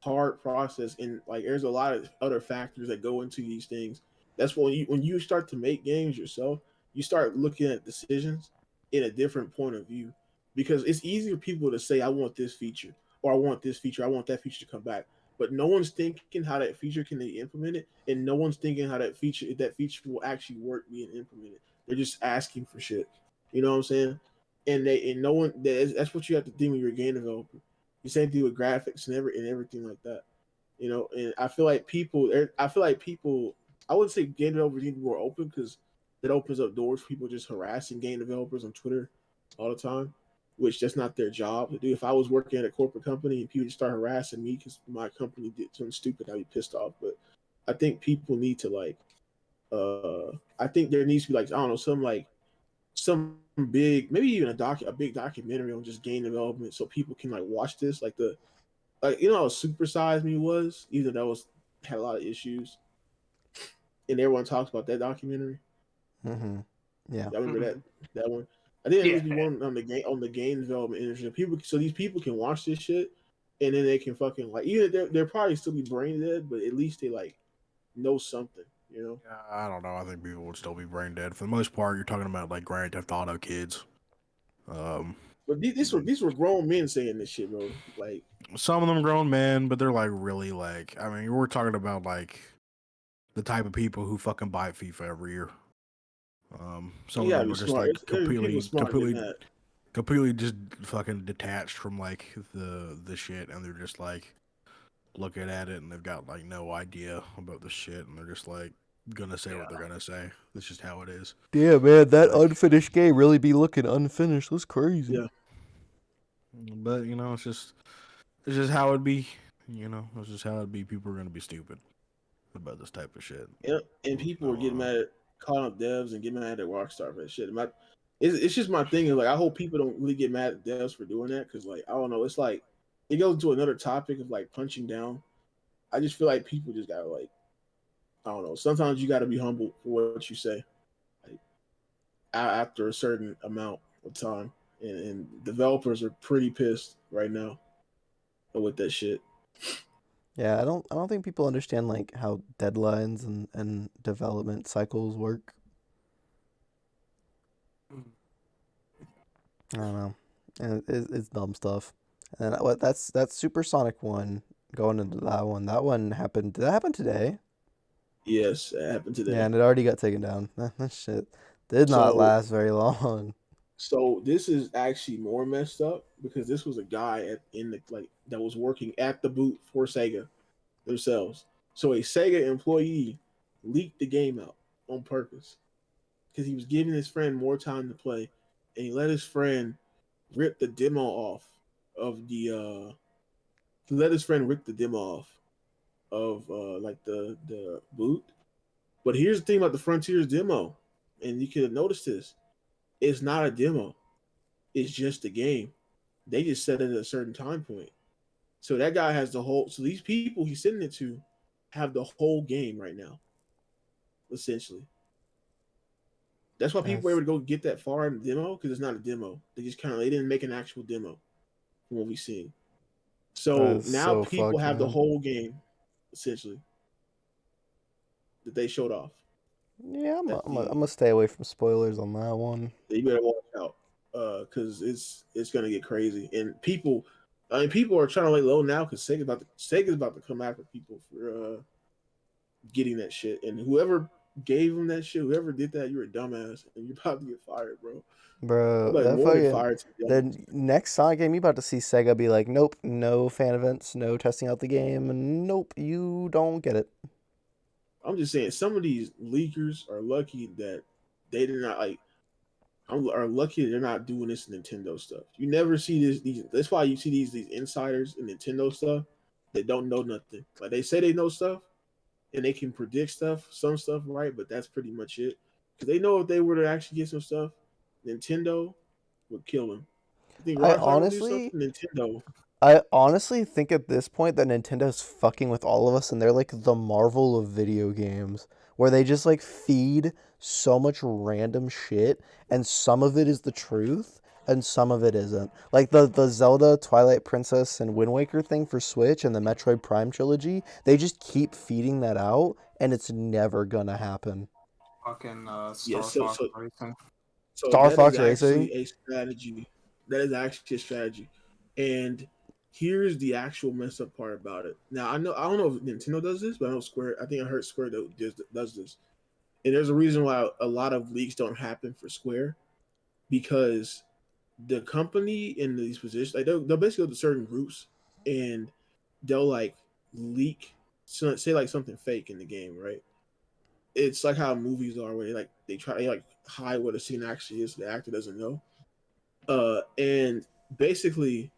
hard process, and like there's a lot of other factors that go into these things. That's when you start to make games yourself, you start looking at decisions in a different point of view, because it's easy for people to say I want this feature or I want this feature, I want that feature to come back, but no one's thinking how that feature can be implemented, and no one's thinking how that feature will actually work being implemented. They're just asking for shit. You know what I'm saying? And no one that's what you have to do when you're a game developer. The same thing with graphics and everything like that. You know, and I feel like people. I wouldn't say game developers need to be more open, because that opens up doors for people just harassing game developers on Twitter all the time, which that's not their job to do. If I was working at a corporate company and people just start harassing me because my company did something stupid, I'd be pissed off. But I think people need to like. I think there needs to be like, I don't know, some big, maybe even a big documentary on just game development, so people can like watch this, like you know how Super Size Me was, even though that was had a lot of issues, and everyone talks about that documentary. Mm-hmm. Yeah. I remember that one. I think there Yeah. needs to be one on the game development industry. People, so these people can watch this shit, and then they can fucking like, even they're probably still be brain dead, but at least they like know something, you know. Yeah, I don't know. I think people would still be brain dead for the most part. You're talking about like Grand Theft Auto kids. Um, But these were grown men saying this shit, bro. Like, some of them grown men, but they're like really like. I mean, we're talking about like the type of people who fucking buy FIFA every year. Some you of gotta them be are just smart. like People smart than that. completely just fucking detached from like the shit, and they're just like looking at it, and they've got like no idea about the shit, and they're just like gonna say what they're gonna say. That's just how it is. Yeah, man, that Like, unfinished game really be looking unfinished. That's crazy. Yeah. but you know, it's just how it be. You know, it's just how it be. People are gonna be stupid about this type of shit. Yeah, and people were getting So, mad at calling up devs and getting mad at Rockstar for that shit. It's just my thing is like, I hope people don't really get mad at devs for doing that, because like, I don't know, it's like it goes into another topic of like punching down. I just feel like people just gotta like, I don't know. Sometimes you gotta be humble for what you say, like after a certain amount of time, and developers are pretty pissed right now with that shit. Yeah, I don't think people understand like how deadlines and development cycles work. I don't know. And it's dumb stuff. And that's Supersonic 1 going into that one. That one happened. Did that happen today? Yes, it happened Yeah, today. and it already got taken down. That shit did not So last very long. So this is actually more messed up, because this was a guy in the like that was working at the boot for Sega themselves. So a Sega employee leaked the game out on purpose, because he was giving his friend more time to play, and he let his friend rip the demo off of the he let his friend rip the demo off of like the boot. But here's the thing about the Frontiers demo, and you could have noticed this: it's not a demo; it's just a game. They just set it at a certain time point. So that guy has the whole. So these people he's sending it to have the whole game right now, essentially. That's why people were That's able to go get that far in the demo, because it's not a demo. They didn't make an actual demo from what we've seen. that So is now so people fucked, have the man. whole game, essentially, that they showed off. Yeah, At I'm the gonna stay away from spoilers on that one. You better watch out, because it's gonna get crazy, and people. I mean, people are trying to lay low now, because Sega's about to come after people for getting that shit. And whoever gave them that shit, whoever did that, you're a dumbass, and you're about to get fired, bro. Bro, Like, that more than fucking fired, to be the honest. next Sonic game you about to see Sega be like, nope, no fan events, no testing out the game, and nope, you don't get it. I'm just saying, some of these leakers are lucky that they did not like. Are lucky that they're not doing this Nintendo stuff. You never see this. That's why you see these insiders in Nintendo stuff that don't know nothing. Like, they say they know stuff and they can predict stuff, some stuff, right? But that's pretty much it. Because they know if they were to actually get some stuff, Nintendo would kill them. You think I Rockstar would do honestly something? Nintendo. I honestly think at this point that Nintendo's fucking with all of us and they're like the Marvel of video games where they just like feed so much random shit and some of it is the truth and some of it isn't. Like the Zelda, Twilight Princess, and Wind Waker thing for Switch and the Metroid Prime trilogy, they just keep feeding that out, and it's never gonna happen. Fucking Yeah, Star Fox Racing. so Star that is Fox Racing. actually a strategy. That is actually a strategy. And here's the actual messed up part about it. Now I don't know if Nintendo does this, but I know Square. I think I heard Square does this. And there's a reason why a lot of leaks don't happen for Square because the company in these positions, like they'll basically go to certain groups and they'll like leak, so say like something fake in the game, right? It's like how movies are where they try to like hide what a scene actually is, so the actor doesn't know. And basically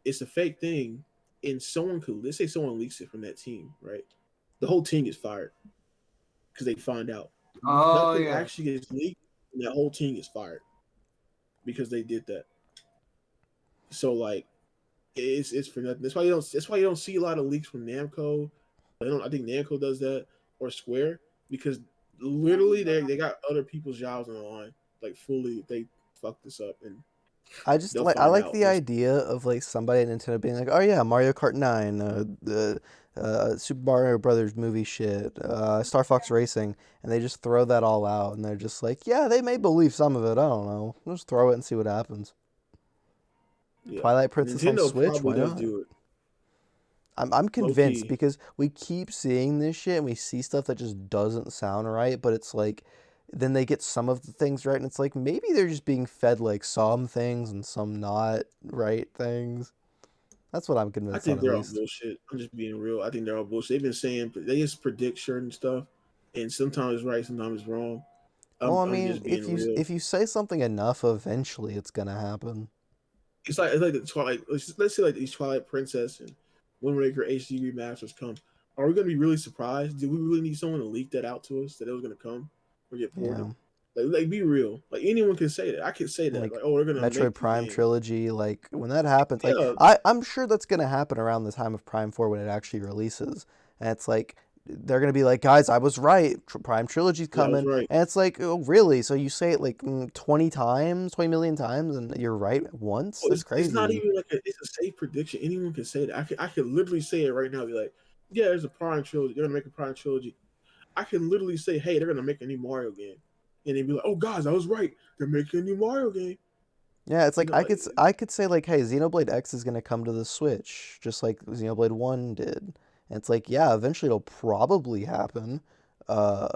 it's a fake thing, and someone could, let's say someone leaks it from that team, right? The whole team gets fired because they find out Oh nothing yeah. actually gets leaked, and that whole team gets fired because they did that. So like it's for nothing. That's why you don't see a lot of leaks from Namco. I think Namco does that or Square because literally they got other people's jobs on the line. Like fully, they fucked this up and they'll I find like out. the idea of like somebody at Nintendo being like, oh yeah, Mario Kart 9, the Super Mario Brothers movie shit, Star Fox Racing, and they just throw that all out, and they're just like, yeah, they may believe some of it. I don't know. We'll just throw it and see what happens. Yeah, Twilight Princess on Nintendo Switch, probably why does not? do it I'm low convinced key. because we keep seeing this shit and we see stuff that just doesn't sound right, but it's like then they get some of the things right and it's like maybe they're just being fed like some things and some not right things. That's what I'm I convinced on think at they're all least. bullshit. I'm just being real. I think they're all bullshit. They've been saying they just predict certain stuff, and sometimes it's right, sometimes it's wrong. Well, I I'm mean, just being real. if you say something enough, eventually it's gonna happen. It's like the Twilight. Let's say like these Twilight Princess and Wind Waker HD remasters come. Are we gonna be really surprised? Did we really need someone to leak that out to us that it was gonna come or get ported? Yeah. Like be real. Like anyone can say that. I can say that. Like Like, oh, we're gonna Metroid make these Prime games. trilogy, like when that happens, like Yeah, I'm sure that's gonna happen around the time of Prime 4 when it actually releases. And it's like they're gonna be like, guys, I was right. Prime trilogy's yeah, I was coming. right. And it's like, oh really? So you say it like 20 times, 20 million times and you're right once? Oh, That's it's not crazy. even like it's a safe prediction. Anyone can say that. I could literally say it right now. Be like, yeah, there's a Prime trilogy. They're gonna make a Prime trilogy. I can literally say, hey, they're gonna make a new Mario game, and they'd be like, oh, guys, I was right. They're making a new Mario game. Yeah, it's You like know, like I could say like, hey, Xenoblade X is gonna come to the Switch, just like Xenoblade 1 did. And it's like, yeah, eventually it'll probably happen. Uh,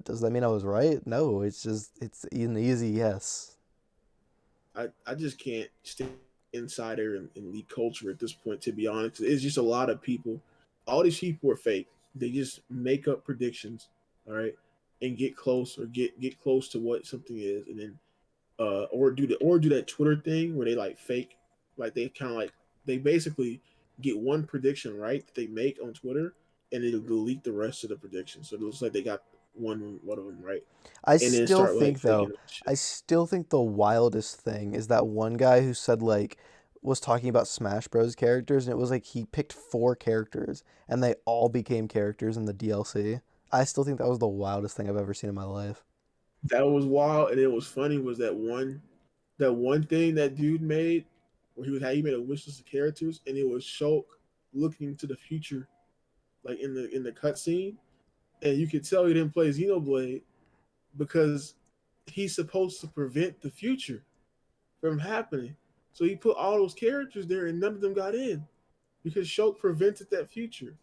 does that mean I was right? No, it's just it's an easy yes. I just can't stay insider and leak culture at this point. To be honest, it's just a lot of people. All these people are fake. They just make up predictions, all right, and get close or get close to what something is, and then or do that Twitter thing where they like fake, like they kind of like they basically get one prediction right that they make on Twitter, and then delete the rest of the predictions. So it looks like they got one of them right, I and then still start like think faking though, it. Shit. I still think the wildest thing is that one guy who said like was talking about Smash Bros characters and it was like he picked 4 characters and they all became characters in the DLC. I still think that was the wildest thing I've ever seen in my life. That was wild, and it was funny. Was that one thing that dude made where he made a wish list of characters, and it was Shulk looking to the future, like in the cutscene, and you could tell he didn't play Xenoblade because he's supposed to prevent the future from happening. So he put all those characters there, and none of them got in because Shulk prevented that future.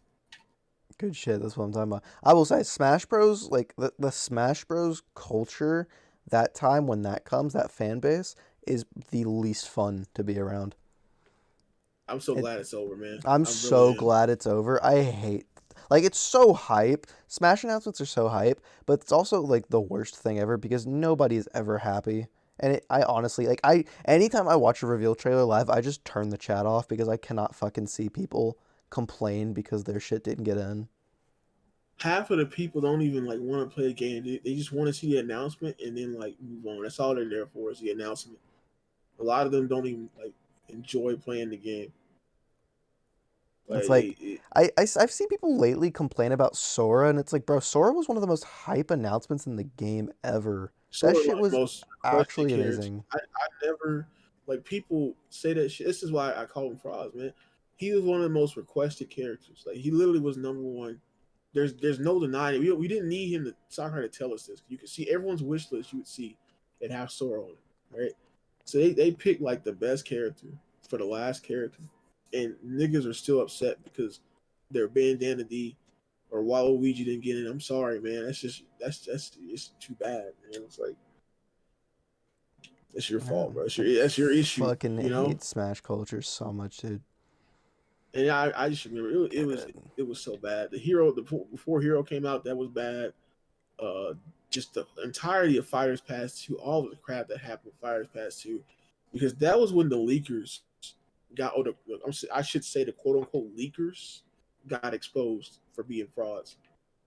Good shit. That's what I'm talking about. I will say, Smash Bros. Like the Smash Bros. Culture, that time when that comes, that fan base is the least fun to be around. I'm so It. glad it's over, man. I'm I really so am. glad it's over. I hate. Like it's so hype. Smash announcements are so hype, but it's also like the worst thing ever because nobody is ever happy. And I honestly like anytime I watch a reveal trailer live, I just turn the chat off because I cannot fucking see people complain because their shit didn't get in. Half of the people don't even like want to play a game. They just want to see the announcement and then like move on. That's all they're there for is the announcement. A lot of them don't even like enjoy playing the game. Like It's like they, I've seen people lately complain about Sora, and it's like, bro, Sora was one of the most hype announcements in the game ever. Sora That one shit of the was most requested actually characters. amazing. I never like people say that shit. This is why I call him Frost, man. He was one of the most requested characters. Like he literally was number one. There's no denying it. We didn't need him to Sakurai to tell us this. You could see everyone's wish list. You would see it have Sora on it, right? So they picked like the best character for the last character, and niggas are still upset because their bandana D or Waluigi didn't get in. I'm sorry, man. That's it's too bad, man. It's like it's your fault, bro. That's your issue, Fucking you know. hate Smash culture so much, dude. And I just remember it was so bad. The hero before Hero came out, that was bad. Uh, just the entirety of Fighters Pass 2, all of the crap that happened with Fighters Pass 2, because that was when the leakers got, or I should say the quote unquote leakers got exposed for being frauds,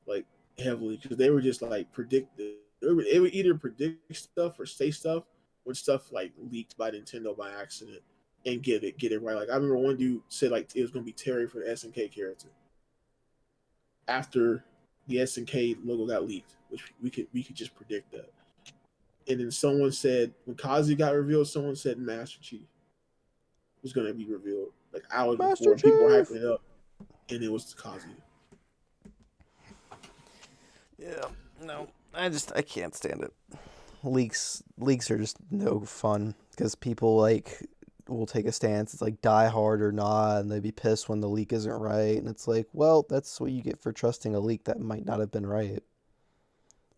like heavily, because they were just like predicted. They would either predict stuff or say stuff when stuff like leaked by Nintendo by accident and get it right. Like I remember one dude said like it was gonna be Terry for the SNK character after the SNK logo got leaked, which we could just predict that. And then someone said when Kazi got revealed, someone said Master Chief was gonna be revealed like hours Master before, and people were Chief! hyping it up, and it was Kazi. Yeah, no, I can't stand it. Leaks are just no fun because people like will take a stance. It's like die hard or not, and they'd be pissed when the leak isn't right. And it's like, well, that's what you get for trusting a leak that might not have been right.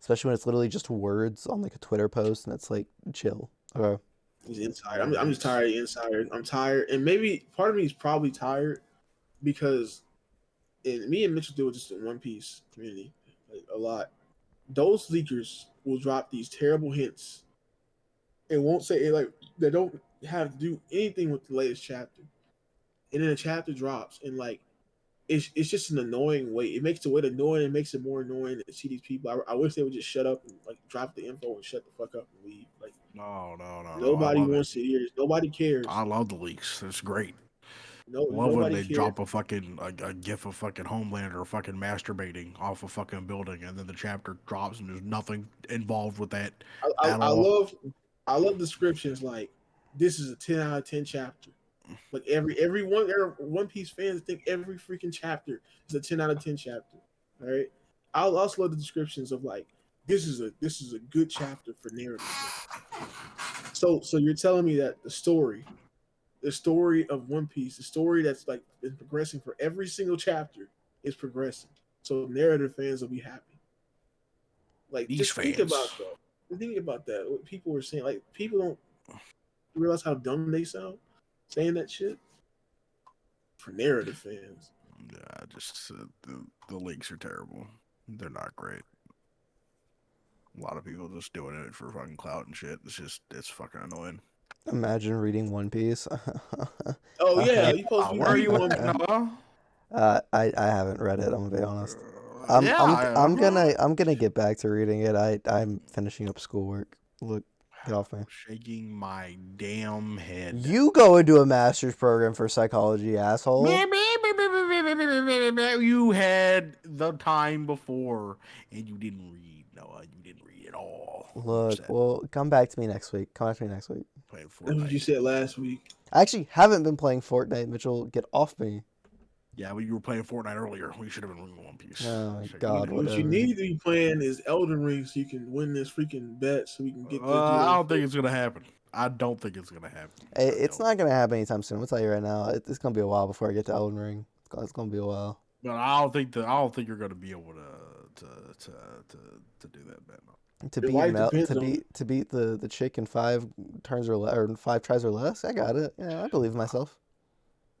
Especially when it's literally just words on like a Twitter post, and it's like, chill. Okay. He's inside. I'm just tired of insiders. I'm tired, and maybe part of me is probably tired because me and Mitchell do it just in One Piece community like, a lot. Those leakers will drop these terrible hints. It won't say it like they don't have to do anything with the latest chapter, and then the chapter drops, and like it's just an annoying way. It makes the wait annoying. It makes it more annoying to see these people. I wish they would just shut up and like drop the info and shut the fuck up and leave. Like No. nobody I love wants it. to hear this. Nobody cares. I love the leaks. It's great. No, Love when nobody they cares. drop a fucking a gif of fucking Homelander fucking masturbating off a fucking building, and then the chapter drops, and there's nothing involved with that at I all. love descriptions like this is a 10 out of 10 chapter. Like every One Piece fans think every freaking chapter is a 10 out of 10 chapter. All right. I also love the descriptions of like this is a good chapter for narrative. So you're telling me that the story of One Piece, the story that's like been progressing for every single chapter is progressing. So narrative fans will be happy. Like These just think fans. about that. Think about that. What people were saying, like people don't realize how dumb they sound saying that shit for narrative fans. Yeah, just the leaks are terrible. They're not great. A lot of people just doing it for fucking clout and shit. It's fucking annoying. Imagine reading One Piece. Oh yeah, you supposed to be Where are you reading at, one. Noah? I haven't read it. I'm gonna be honest. I'm I'm gonna get back to reading it. I'm finishing up schoolwork. Look, get off me. shaking my damn head. You go into a master's program for psychology, asshole. You had the time before, and you didn't read, Noah. You didn't read at all. Look, well, come back to me next week. That's what you said last week. I actually haven't been playing Fortnite, Mitchell. Get off me. Yeah, well, you were playing Fortnite earlier. We should have been reading One Piece. Oh my god, What whatever. you need to be playing is Elden Ring so you can win this freaking bet so we can get this. I don't think it's gonna happen. I don't think it's gonna happen. It's not gonna happen anytime soon. I'll tell you right now. It's gonna be a while before I get to Elden Ring. It's gonna be a while. But I don't think you're gonna be able to do that bet. To beat the chick in 5 turns or 5 tries or less. I got it. Yeah, I believe in myself.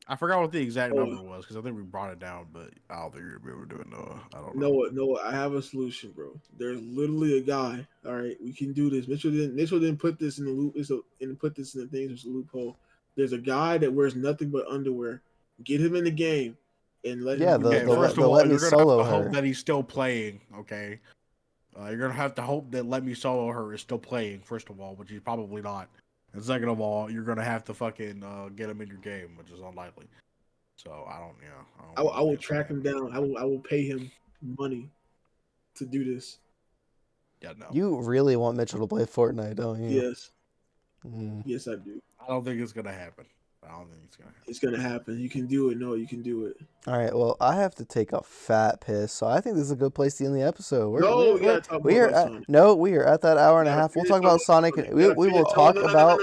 I forgot what the exact number was because I think we brought it down, but I don't think you're gonna be able to do it, Noah. I don't know. Noah, I have a solution, bro. There's literally a guy. All right, we can do this. Mitchell didn't put this in the loop. And put this in the things. There's a loophole. There's a guy that wears nothing but underwear. Get him in the game and let him. First of all, let me you're gonna solo have to her. hope that he's still playing. Okay, you're gonna have to hope that Let Me Solo Her is still playing. First of all, which he's probably not. And second of all, you're gonna have to fucking get him in your game, which is unlikely. So I will track him down. I will pay him money to do this. Yeah, no. You really want Mitchell to play Fortnite, don't you? Yes. Mm. Yes, I do. I don't think it's gonna happen. It's gonna happen. You can do it. No, you can do it. All right. Well, I have to take a fat piss, so I think this is a good place to end the episode. We gotta talk more about Sonic. We are at that hour and a half. We'll talk about Sonic. We will talk about.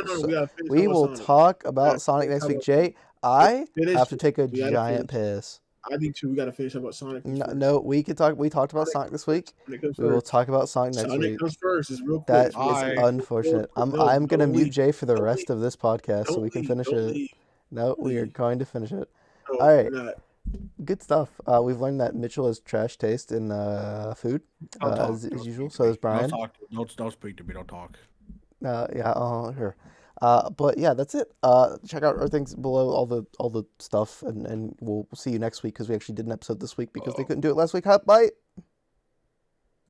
We will talk about Sonic next week. Jay, I have to take a giant piss. I think too. We gotta finish about Sonic. No, we could talk. We talked about Sonic this week. We will talk about Sonic next week. Sonic comes first. It's real quick. That is unfortunate. I'm gonna mute Jay for the rest of this podcast so we can finish it. No, we are going to finish it. All right. Good stuff. We've learned that Mitchell has trash taste in food, as usual. So does Brian. Don't speak to me. Don't talk. Yeah. Sure. But yeah, that's it. Check out our things below, all the stuff, and we'll see you next week because we actually did an episode this week because they couldn't do it last week. Bye.